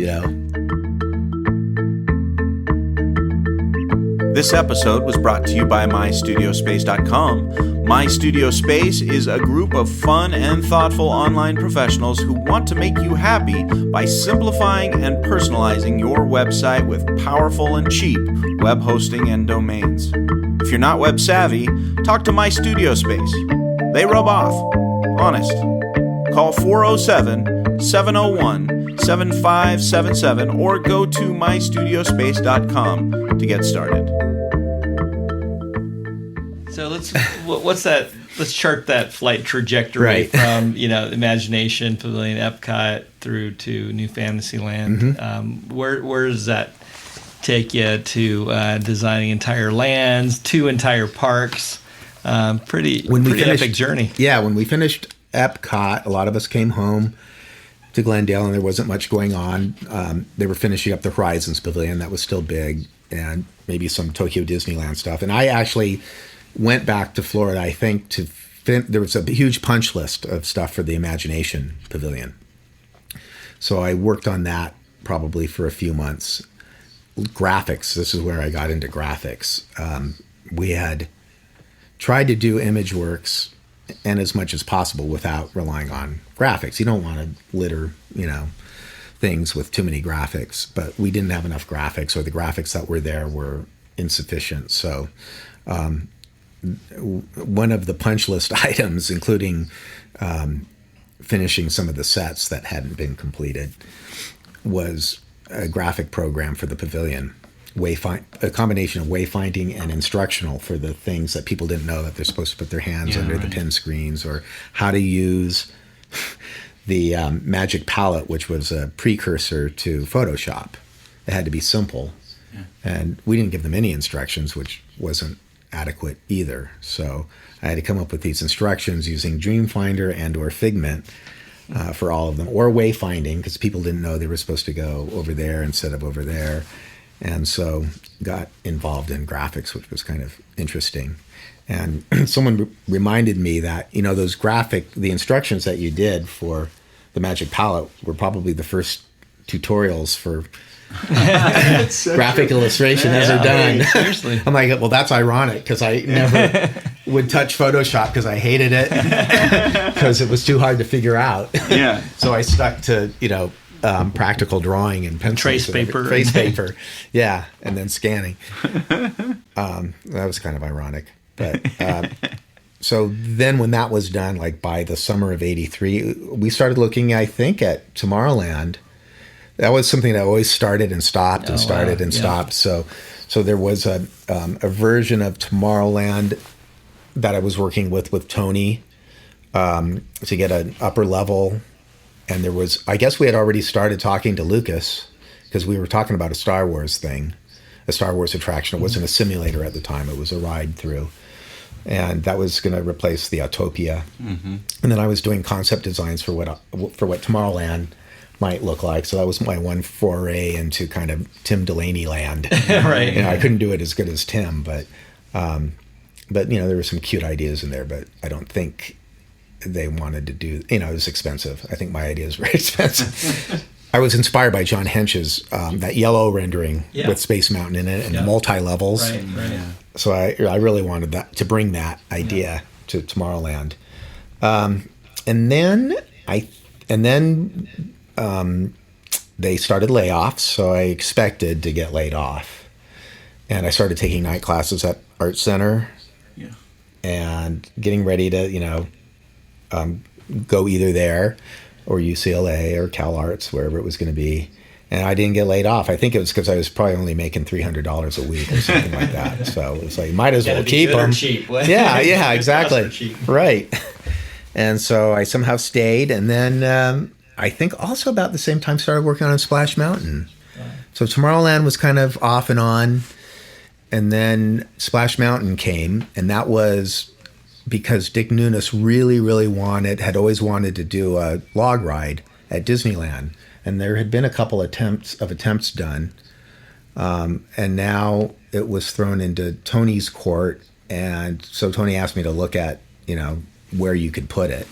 This episode was brought to you by MyStudioSpace.com. MyStudioSpace is a group of fun and thoughtful online professionals who want to make you happy by simplifying and personalizing your website with powerful and cheap web hosting and domains. If you're not web savvy, talk to MyStudioSpace. They rub off. Honest. Call 407-701-7577 or go to mystudiospace.com to get started. So what's that? Let's chart that flight trajectory from Imagination Pavilion, Epcot through to New Fantasyland. Where does that take you to designing entire lands, 2 entire parks? Pretty epic journey. Yeah, when we finished Epcot, a lot of us came home to Glendale, and there wasn't much going on. They were finishing up the Horizons Pavilion. That was still big, and maybe some Tokyo Disneyland stuff. And I actually went back to Florida, I think, there was a huge punch list of stuff for the Imagination Pavilion. So I worked on that probably for a few months. Graphics, this is where I got into graphics. We had tried to do ImageWorks and as much as possible without relying on graphics. You don't want to litter, things with too many graphics, but we didn't have enough graphics, or the graphics that were there were insufficient. So one of the punch list items, including finishing some of the sets that hadn't been completed, was a graphic program for the pavilion. A combination of wayfinding and instructional for the things that people didn't know that they're supposed to put their hands under the pin screens, or how to use the Magic Palette, which was a precursor to Photoshop. It had to be simple, and we didn't give them any instructions, which wasn't adequate either. So I had to come up with these instructions using Dreamfinder and or Figment for all of them, or wayfinding, because people didn't know they were supposed to go over there instead of over there. And so got involved in graphics, which was kind of interesting. And someone reminded me that, the instructions that you did for the Magic Palette were probably the first tutorials for graphic illustration ever done. Seriously. I'm like, well, that's ironic, because I never would touch Photoshop because I hated it, because it was too hard to figure out. Yeah. So I stuck to, practical drawing and pencil. Trace paper. Yeah, and then scanning. That was kind of ironic. But so then when that was done, like by the summer of '83, we started looking, I think, at Tomorrowland. That was something that always started and stopped and started and stopped. So there was a version of Tomorrowland that I was working with Tony to get an upper level. And there was, I guess we had already started talking to Lucas, because we were talking about a Star Wars thing, a Star Wars attraction. It wasn't a simulator at the time. It was a ride through. And that was going to replace the Autopia. And then I was doing concept designs for what Tomorrowland might look like. So that was my one foray into kind of Tim Delaney land. Right. I couldn't do it as good as Tim, but there were some cute ideas in there, but I don't think they wanted to do, it was expensive. I think my ideas were expensive. I was inspired by John Hench's, that yellow rendering with Space Mountain in it and multi-levels. Right. So I really wanted to bring that idea to Tomorrowland. And then they started layoffs, so I expected to get laid off. And I started taking night classes at Art Center and getting ready to, go either there or UCLA or Cal Arts, wherever it was going to be. And I didn't get laid off. I think it was because I was probably only making $300 a week or something like that. So it was like, might as well keep them. Cheap. Yeah, exactly. Right. And so I somehow stayed. And then I think also about the same time started working on Splash Mountain. Wow. So Tomorrowland was kind of off and on. And then Splash Mountain came. And that was because Dick Nunes really, really had always wanted to do a log ride at Disneyland. And there had been a couple attempts done. And now it was thrown into Tony's court. And so Tony asked me to look at, where you could put it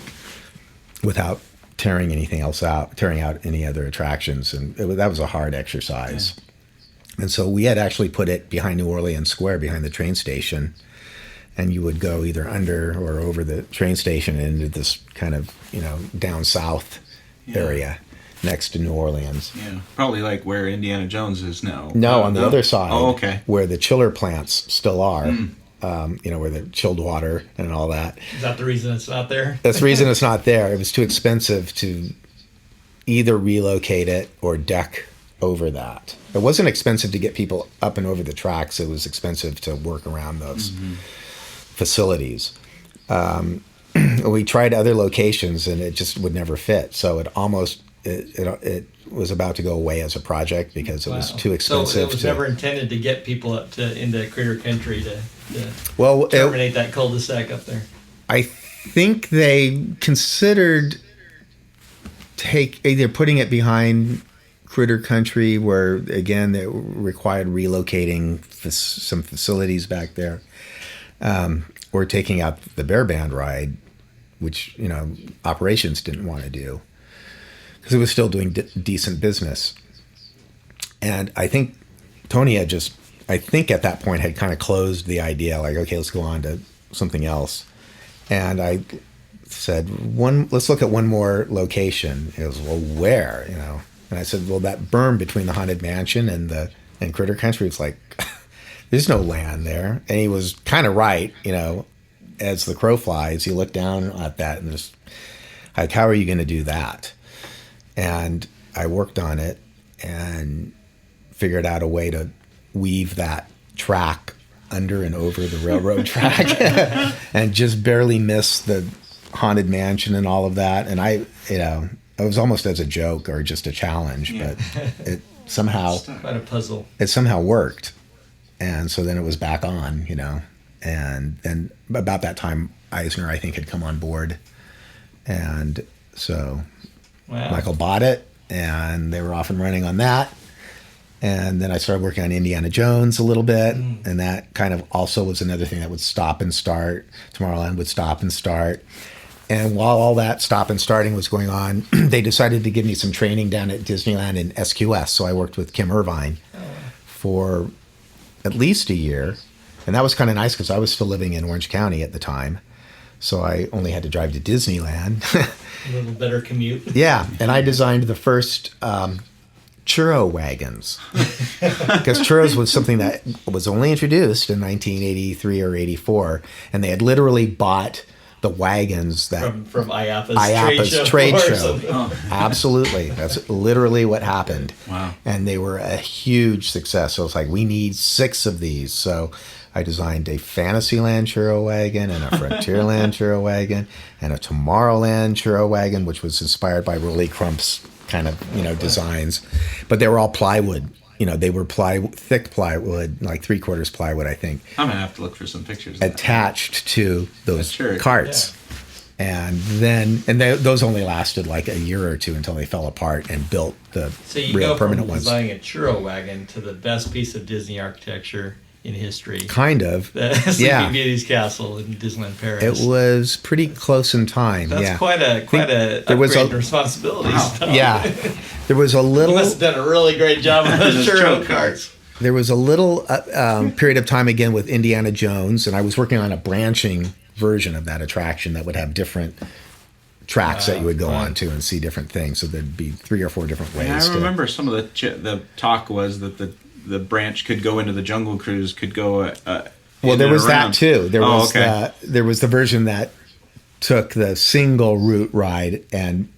without tearing out any other attractions. And that was a hard exercise. And so we had actually put it behind New Orleans Square, behind the train station. And you would go either under or over the train station into this kind of, down south area next to New Orleans. Yeah, probably like where Indiana Jones is now. No, on the other side. Oh, okay. Where the chiller plants still are. Where the chilled water and all that. Is that the reason it's not there? That's the reason it's not there. It was too expensive to either relocate it or deck over that. It wasn't expensive to get people up and over the tracks. It was expensive to work around those facilities. We tried other locations and it just would never fit. So it was about to go away as a project because it was too expensive. So it was never intended to get people up into Critter Country to well, terminate that cul-de-sac up there. I think they considered either putting it behind Critter Country, where again it required relocating some facilities back there, or taking out the Bear Band ride, which operations didn't want to do because it was still doing decent business. And I think Tony had at that point had kind of closed the idea, like, okay, let's go on to something else. And I said, let's look at one more location. He goes, well, where? And I said, well, that berm between the Haunted Mansion and Critter Country. It's like, there's no land there. And he was kind of right, as the crow flies. You look down at that and just like, how are you going to do that? And I worked on it and figured out a way to weave that track under and over the railroad track and just barely miss the Haunted Mansion and all of that. And it was almost as a joke or just a challenge, but it somehow quite a puzzle. It somehow worked. And so then it was back on, and then about that time, Eisner, I think, had come on board. And so Michael bought it and they were off and running on that. And then I started working on Indiana Jones a little bit, and that kind of also was another thing that would stop and start. Tomorrowland would stop and start. And while all that stop and starting was going on, they decided to give me some training down at Disneyland in SQS. So I worked with Kim Irvine for at least a year. And that was kind of nice because I was still living in Orange County at the time. So I only had to drive to Disneyland. A little better commute. Yeah. And I designed the first churro wagons, because churros was something that was only introduced in 1983 or 84, and they had literally bought the wagons that from IAPA's trade show. Absolutely, that's literally what happened. Wow. And they were a huge success. So it's like, we need 6 of these. So I designed a Fantasyland churro wagon and a Frontierland churro wagon and a Tomorrowland churro wagon, which was inspired by Rolly Crump's kind of designs, but they were all plywood. They were thick plywood, like 3/4 plywood, I think. I'm gonna have to look for some pictures. Attached to those carts, and those only lasted like a year or two until they fell apart and built the real permanent ones. So you go from designing a churro wagon to the best piece of Disney architecture in history. Kind of. The Sleeping Beauty's castle in Disneyland Paris. It was pretty close in time. That's quite a upgrade in responsibilities. Wow. Yeah. There was a little... You must have done a really great job on those churro carts. There was a little period of time again with Indiana Jones, and I was working on a branching version of that attraction that would have different tracks that you would go on to and see different things. So there'd be 3 or 4 different ways. I remember some of the talk was that the branch could go into the Jungle Cruise, could go. Well, there was that too. There was the version that took the single route ride and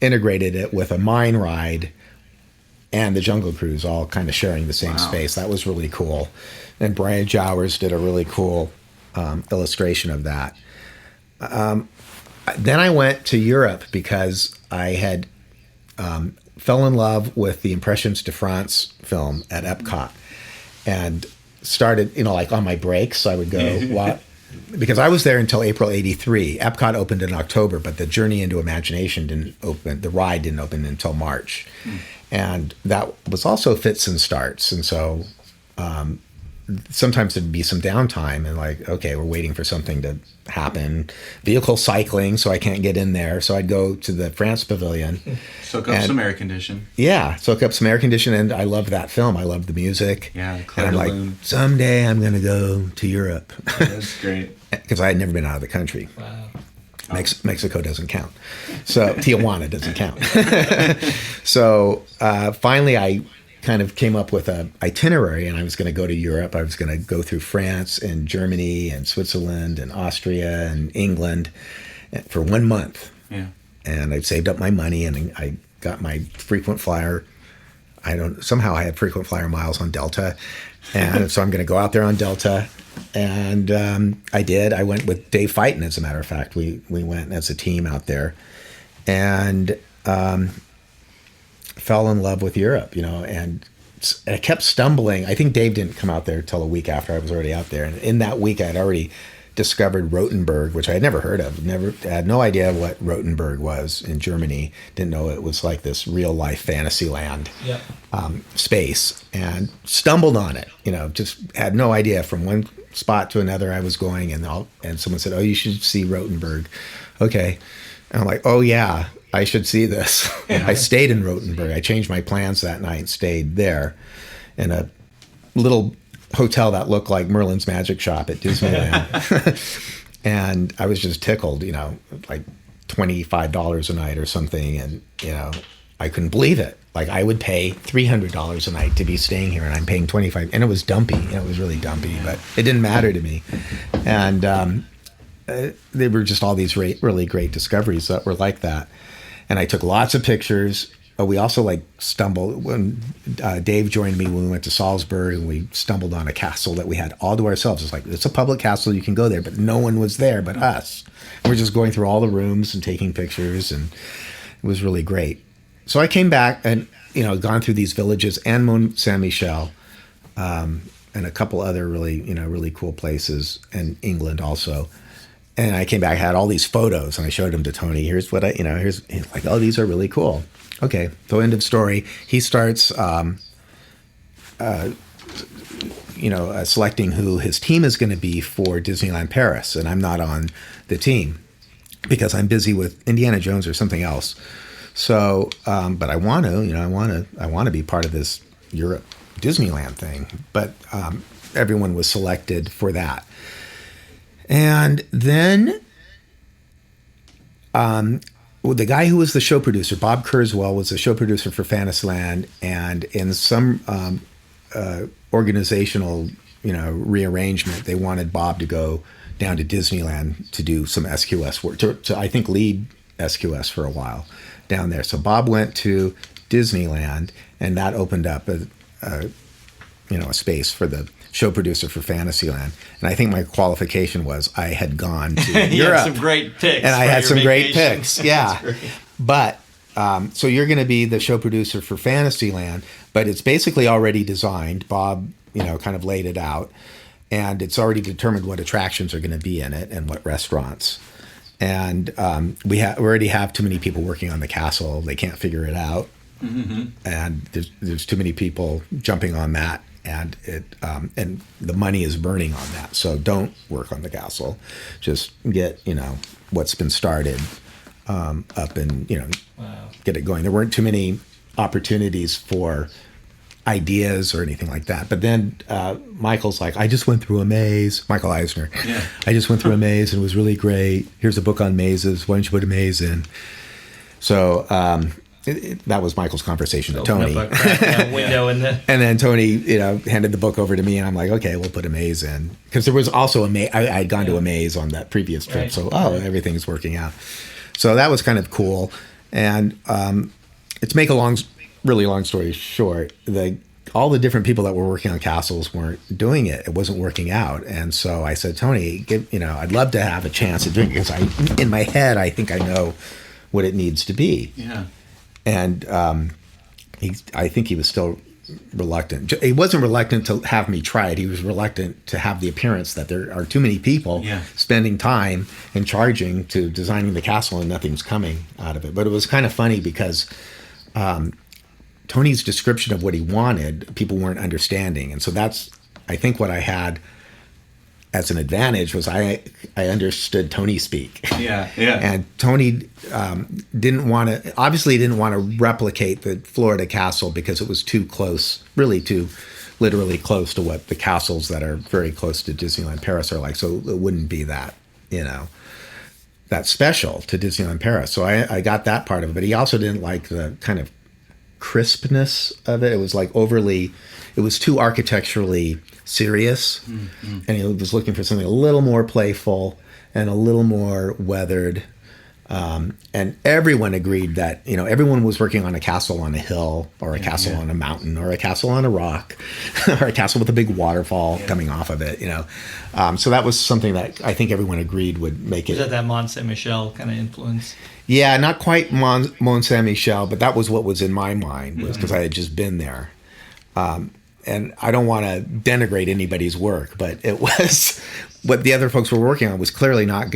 integrated it with a mine ride and the Jungle Cruise, all kind of sharing the same space. That was really cool. And Brian Jowers did a really cool illustration of that. Then I went to Europe because I had fell in love with the Impressions de France film at Epcot, and started, like on my breaks, I would go because I was there until April '83. Epcot opened in October, but the Journey into Imagination didn't open. The ride didn't open until March, and that was also fits and starts. And so sometimes there'd be some downtime and like, okay, we're waiting for something to happen. Vehicle cycling, so I can't get in there. So I'd go to the France Pavilion. Soak up some air condition. Yeah, soak up some air condition. And I love that film. I love the music. Yeah, the and I'm like, someday I'm going to go to Europe. That's great. Because I had never been out of the country. Wow. Mexico doesn't count. So Tijuana doesn't count. So finally I kind of came up with an itinerary, and I was going to go to Europe. I was going to go through France and Germany and Switzerland and Austria and England for 1 month. Yeah. And I saved up my money, and I got my frequent flyer. Somehow I had frequent flyer miles on Delta. And so I'm going to go out there on Delta. And I did. I went with Dave Fighton, as a matter of fact. We went as a team out there. And fell in love with Europe, and I kept stumbling. I think Dave didn't come out there till a week after I was already out there. And in that week, I had already discovered Rothenburg, which I had never heard of. Had no idea what Rothenburg was in Germany. Didn't know it was like this real life fantasy land space, and stumbled on it. Just had no idea. From one spot to another I was going, and someone said, "Oh, you should see Rothenburg." Okay, and I'm like, "Oh yeah, I should see this." Yeah. I stayed in Rothenburg. I changed my plans that night and stayed there in a little hotel that looked like Merlin's Magic Shop at Disneyland. And I was just tickled, like $25 a night or something. And, I couldn't believe it. Like, I would pay $300 a night to be staying here, and I'm paying $25. And it was dumpy. It was really dumpy, but it didn't matter to me. And they were just all these really great discoveries that were like that. And I took lots of pictures. We also stumbled when Dave joined me when we went to Salzburg, and we stumbled on a castle that we had all to ourselves. It's a public castle, you can go there, but no one was there but us. And we're just going through all the rooms and taking pictures, and it was really great. So I came back and gone through these villages and Mont Saint Michel, and a couple other really cool places, and England also. And I came back, I had all these photos, and I showed them to Tony. Here's what he's like, oh, these are really cool. Okay, so end of story. He starts, selecting who his team is going to be for Disneyland Paris, and I'm not on the team because I'm busy with Indiana Jones or something else. So, but I want to be part of this Europe Disneyland thing. But everyone was selected for that. And then the guy who was the show producer, Bob Kurzweil, was the show producer for Fantasyland, and in some organizational rearrangement, they wanted Bob to go down to Disneyland to do some SQS work, to I think lead SQS for a while down there. So Bob went to Disneyland, and that opened up a space for the show producer for Fantasyland. And I think my qualification was I had gone to Europe. You had some great picks. And I had some great picks. Yeah. But so you're going to be the show producer for Fantasyland, but it's basically already designed. Bob, kind of laid it out, and it's already determined what attractions are going to be in it and what restaurants. And we already have too many people working on the castle. They can't figure it out. Mm-hmm. And there's too many people jumping on that. And and the money is burning on that. So don't work on the castle. Just get what's been started up and get it going. There weren't too many opportunities for ideas or anything like that. But then Michael's like, I just went through a maze. Michael Eisner. Yeah. I just went through a maze and it was really great. Here's a book on mazes. Why don't you put a maze in? So. That was Michael's conversation to Tony. Window in the... And then Tony, handed the book over to me, and I'm like, okay, we'll put a maze in. Because there was also a maze. I had gone to a maze on that previous trip, right. So everything's working out. So that was kind of cool. And to make a really long story short, all the different people that were working on castles weren't doing it. It wasn't working out. And so I said, Tony, I'd love to have a chance of doing it, because in my head, I think I know what it needs to be. Yeah. And I think he was still reluctant. He wasn't reluctant to have me try it. He was reluctant to have the appearance that there are too many people spending time and charging to designing the castle and nothing's coming out of it. But it was kind of funny because Tony's description of what he wanted, people weren't understanding. And so that's I think what I had as an advantage was I understood Tony speak. Yeah. And Tony didn't want to replicate the Florida castle because it was too close, literally close to what the castles that are very close to Disneyland Paris are like. So it wouldn't be that, that special to Disneyland Paris. So I got that part of it, but he also didn't like the kind of crispness of it. It was like it was too architecturally serious, and he was looking for something a little more playful and a little more weathered. And everyone agreed that, everyone was working on a castle on a hill or a castle on a mountain or a castle on a rock or a castle with a big waterfall coming off of it, So that was something that I think everyone agreed would make it. Is that Mont Saint Michel kind of influence? Yeah, not quite Mont Saint Michel, but that was what was in my mind, was because I had just been there. And I don't want to denigrate anybody's work, but it was what the other folks were working on was clearly not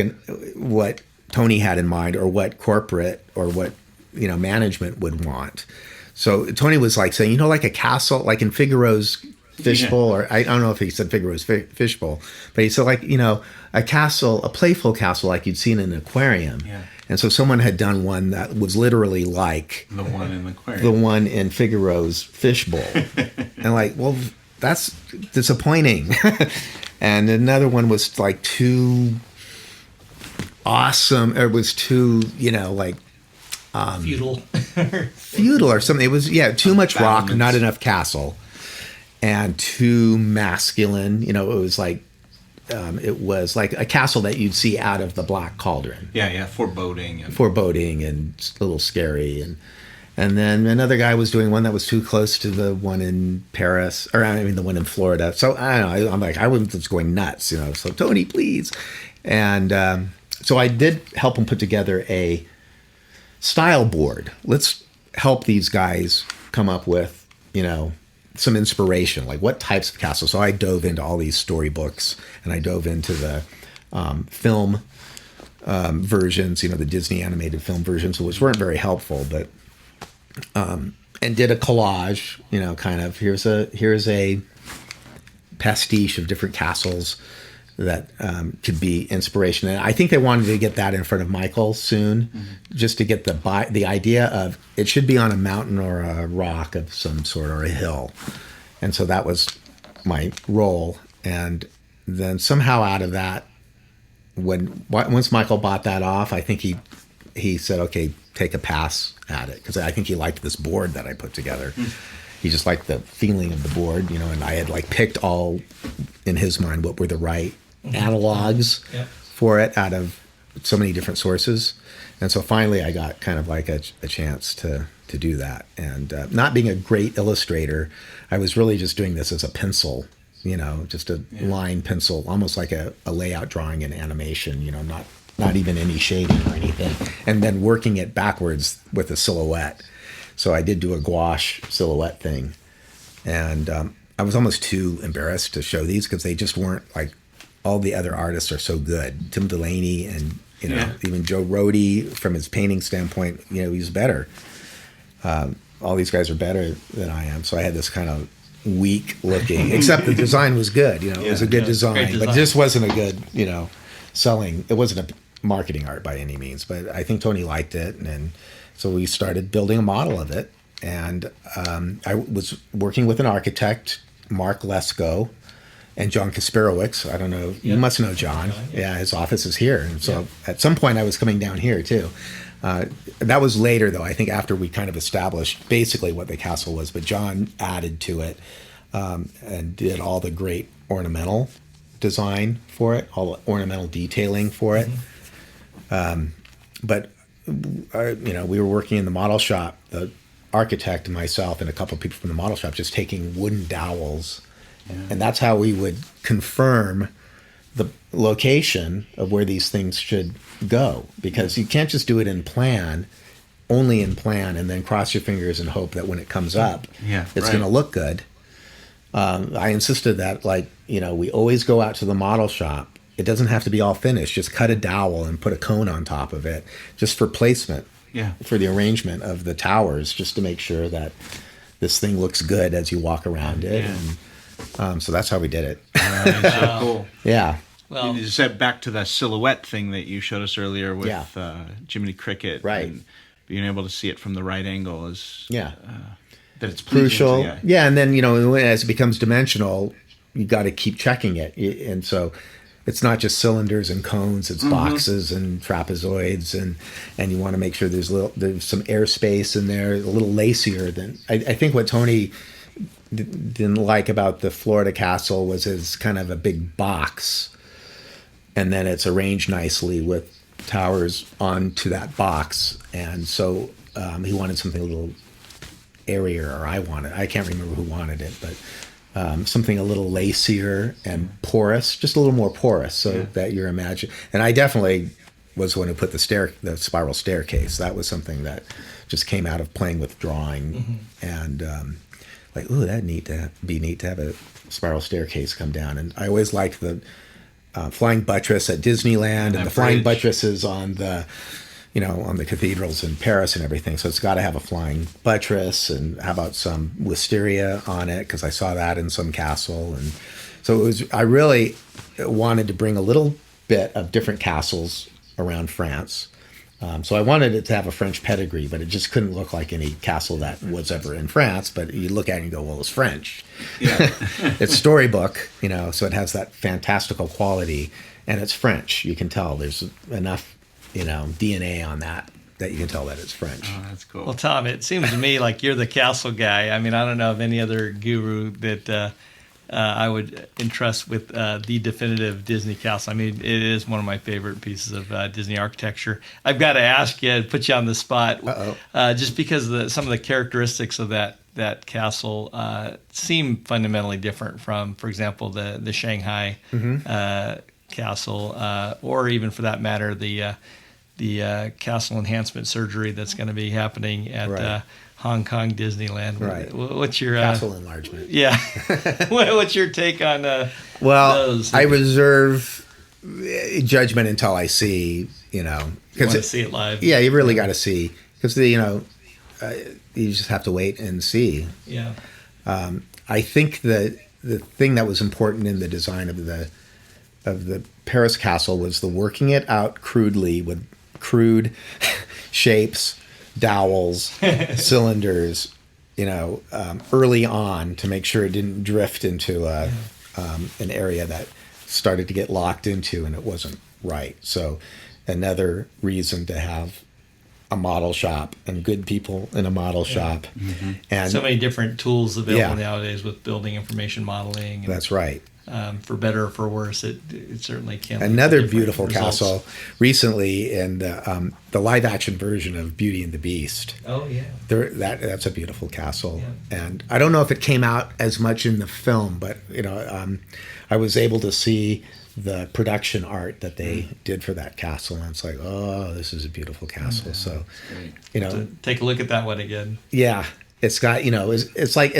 what Tony had in mind, or what corporate or what management would want. So Tony was like saying, like a castle, like in Figaro's Fishbowl, or I don't know if he said Figaro's Fishbowl, but he said like a castle, a playful castle like you'd seen in an aquarium. Yeah. And so someone had done one that was literally like the one in the aquarium, the one in Figaro's Fishbowl. And like, well, that's disappointing. And another one was like too awesome. It was too, Feudal. feudal or something. It was, too much rock, not enough castle, and too masculine. It was like a castle that you'd see out of the Black Cauldron. Yeah, foreboding and a little scary. And then another guy was doing one that was too close to the one in Paris, or the one in Florida. So I don't know. I'm like, I was just going nuts, So Tony, please. And so I did help him put together a style board. Let's help these guys come up with, some inspiration, like what types of castles. So I dove into all these storybooks, and I dove into the film versions, the Disney animated film versions, which weren't very helpful, but and did a collage, kind of here's a pastiche of different castles that could be inspiration. And I think they wanted to get that in front of Michael soon, just to get the idea of it should be on a mountain or a rock of some sort, or a hill. And so that was my role. And then somehow out of that, once Michael bought that off, I think he said, okay, take a pass at it, because I think he liked this board that I put together. He just liked the feeling of the board, and I had like picked all in his mind what were the right analogs for it out of so many different sources. And so finally I got kind of like a chance to do that. And not being a great illustrator, I was really just doing this as a pencil, just a line pencil, almost like a layout drawing in animation, not even any shading or anything, and then working it backwards with a silhouette. So I did do a gouache silhouette thing, and I was almost too embarrassed to show these because they just weren't like, all the other artists are so good. Tim Delaney and even Joe Rohde, from his painting standpoint, he's better. All these guys are better than I am. So I had this kind of weak looking, except the design was good. It was a good design, but it just wasn't a good, selling. It wasn't a marketing art by any means, but I think Tony liked it. And so we started building a model of it. And I was working with an architect, Mark Lesko, and John Kasperowicz. I don't know. You must know John. Yeah, his office is here. And so at some point I was coming down here too. That was later, though, I think after we kind of established basically what the castle was. But John added to it and did all the great ornamental design for it, all the ornamental detailing for it. But, we were working in the model shop, the architect and myself and a couple of people from the model shop, just taking wooden dowels. And that's how we would confirm the location of where these things should go, because you can't just do it only in plan, and then cross your fingers and hope that when it comes up, it's going to look good. I insisted that, we always go out to the model shop. It doesn't have to be all finished. Just cut a dowel and put a cone on top of it, just for placement, for the arrangement of the towers, just to make sure that this thing looks good as you walk around it. So that's how we did it. So cool. Yeah. Well, You said back to that silhouette thing that you showed us earlier with Yeah. Jiminy Cricket. Right. And being able to see it from the right angle is Yeah. that it's pleasing Crucial. to the eye. Yeah, and then as it becomes dimensional, you got to keep checking it, and so it's not just cylinders and cones; it's boxes and trapezoids, and you want to make sure there's some airspace in there, a little lacier than I think what Tony didn't like about the Florida castle was it's kind of a big box, and then it's arranged nicely with towers onto that box, and so he wanted something a little airier, or I can't remember who wanted it, but something a little lacier and porous, just a little more porous, so that you're imagining. And I definitely was the one who put the spiral staircase. That was something that just came out of playing with drawing, and like, ooh, that'd be neat to have a spiral staircase come down. And I always liked the flying buttress at Disneyland and the flying buttresses on the on the cathedrals in Paris and everything. So it's got to have a flying buttress, and how about some wisteria on it? Because I saw that in some castle. And so I really wanted to bring a little bit of different castles around France. So I wanted it to have a French pedigree, but it just couldn't look like any castle that was ever in France. But you look at it and you go, well, it's French. Yeah. It's storybook, so it has that fantastical quality, and it's French. You can tell there's enough DNA on that you can tell that it's French. Oh, that's cool. Well, Tom, it seems to me like you're the castle guy. I mean, I don't know of any other guru that I would entrust with the definitive Disney castle. I mean, it is one of my favorite pieces of Disney architecture. I've got to ask you, put you on the spot, just because some of the characteristics of that castle seem fundamentally different from, for example, the Shanghai castle, or even for that matter, the castle enhancement surgery that's going to be happening at Hong Kong Disneyland. Right. What's your castle enlargement? Yeah. What's your take on those? I reserve judgment until I see, You want to see it live. Yeah, you really got to see, because you just have to wait and see. Yeah. I think that the thing that was important in the design of the Paris castle was the working it out crudely with crude shapes, dowels, cylinders, early on, to make sure it didn't drift into an area that started to get locked into and it wasn't right. So another reason to have a model shop and good people in a model shop. And so many different tools available nowadays with building information modeling. And, that's right. For better or for worse, it certainly can. Another beautiful castle recently in the live action version of Beauty and the Beast. Oh yeah, that's a beautiful castle, and I don't know if it came out as much in the film, but I was able to see the production art that they did for that castle, and it's like, oh, this is a beautiful castle. So, to take a look at that one again. Yeah, it's got it's like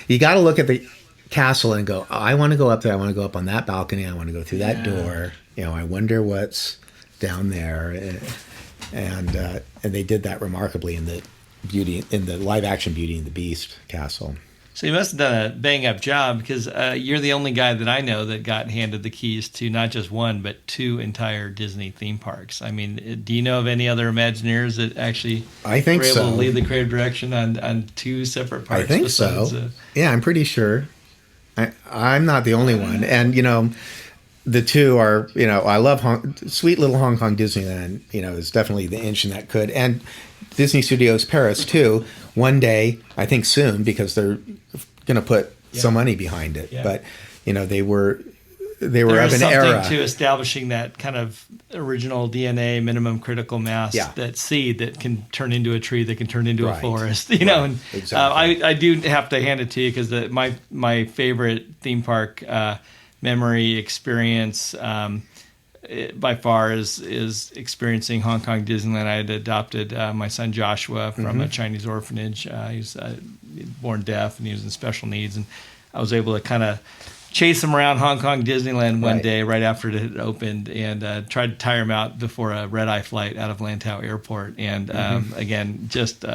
you got to look at the castle and go, oh, I want to go up there. I want to go up on that balcony. I want to go through that door. I wonder what's down there. And they did that remarkably in the live action Beauty and the Beast castle. So you must have done a bang up job, because you're the only guy that I know that got handed the keys to not just one, but 2 entire Disney theme parks. I mean, do you know of any other Imagineers that actually were able to lead the creative direction on 2 separate parks? I think so. Yeah, I'm pretty sure. I'm not the only one. And, the 2 are, I love sweet little Hong Kong Disneyland, is definitely the engine that could. And Disney Studios Paris, too, one day, I think soon, because they're going to put some money behind it. Yeah. But, they were of an era. There's something to establishing that kind of original DNA, minimum critical mass, that seed that can turn into a tree, that can turn into a forest. And exactly. I do have to hand it to you, because my favorite theme park memory experience by far is experiencing Hong Kong Disneyland. I had adopted my son Joshua from a Chinese orphanage. He was born deaf, and he was in special needs, and I was able to kind of chase him around Hong Kong Disneyland one day right after it had opened, and tried to tire him out before a red-eye flight out of Lantau Airport. And again, just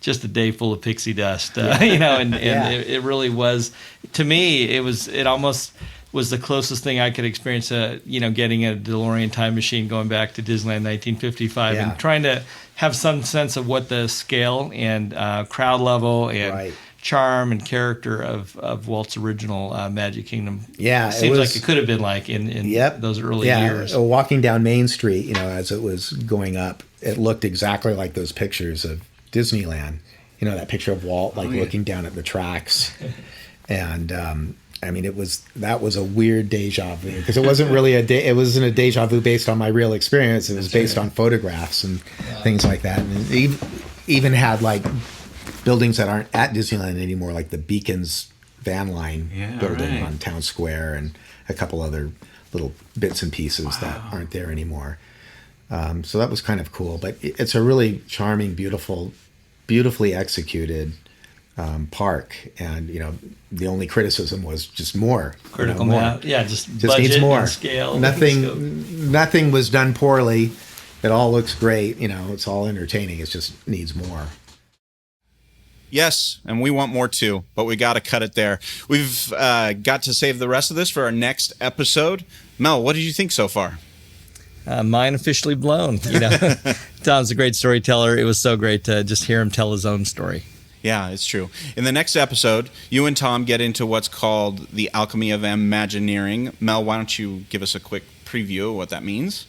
just a day full of pixie dust, and it really was, to me, it almost was the closest thing I could experience getting a DeLorean time machine, going back to Disneyland 1955 and trying to have some sense of what the scale and crowd level and charm and character of Walt's original Magic Kingdom seems like it could have been like in those early years. Walking down Main Street, as it was going up, it looked exactly like those pictures of Disneyland. That picture of Walt looking down at the tracks, and that was a weird deja vu, because it wasn't really it wasn't a deja vu based on my real experience. It was based on photographs and things like that, and it even had buildings that aren't at Disneyland anymore, like the Beacons van line building on Town Square, and a couple other little bits and pieces that aren't there anymore. So that was kind of cool, but it's a really charming, beautifully executed park, and the only criticism was just more. Critical math, just budget needs more. And scale. Nothing was done poorly. It all looks great. It's all entertaining. It just needs more. Yes, and we want more too, but we got to cut it there. We've got to save the rest of this for our next episode. Mel, what did you think so far? Mind officially blown. Tom's a great storyteller. It was so great to just hear him tell his own story. Yeah, it's true. In the next episode, you and Tom get into what's called the alchemy of Imagineering. Mel, why don't you give us a quick preview of what that means?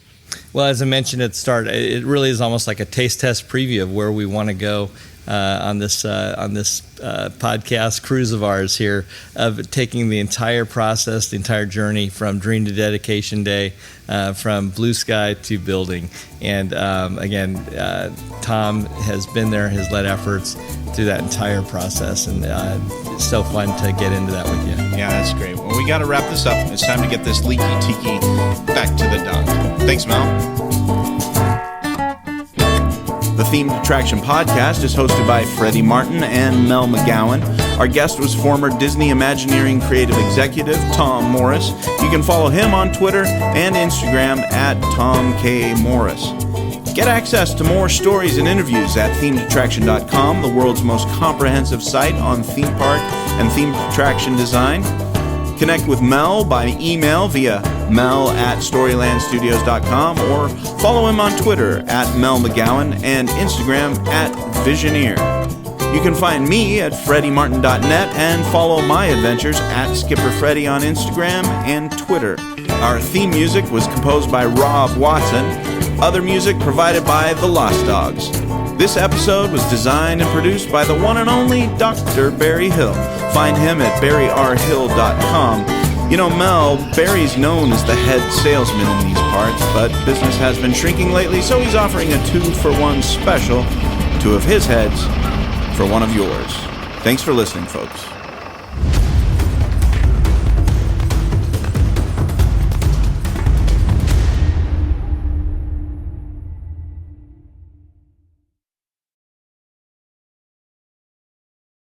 Well, as I mentioned at the start, it really is almost like a taste test preview of where we want to go on this podcast cruise of ours here, of taking the entire process, the entire journey from dream to dedication day, from blue sky to building. And again, Tom has been there, has led efforts through that entire process, and it's so fun to get into that with you. Yeah, that's great. Well, we got to wrap this up. It's time to get this leaky tiki back to the dock. Thanks, Mel. The Themed Attraction Podcast is hosted by Freddy Martin and Mel McGowan. Our guest was former Disney Imagineering creative executive Tom Morris. You can follow him on Twitter and Instagram at Tom K. Morris. Get access to more stories and interviews at themedattraction.com, the world's most comprehensive site on theme park and themed attraction design. Connect with Mel by email via mel@storylandstudios.com, or follow him on Twitter at Mel McGowan and Instagram at Visioneer. You can find me at freddymartin.net and follow my adventures at Skipper Freddy on Instagram and Twitter. Our theme music was composed by Rob Watson. Other music provided by The Lost Dogs. This episode was designed and produced by the one and only Dr. Barry Hill. Find him at barryrhill.com. Mel, Barry's known as the head salesman in these parts, but business has been shrinking lately, so he's offering a 2-for-1 special, 2 of his heads for 1 of yours. Thanks for listening, folks.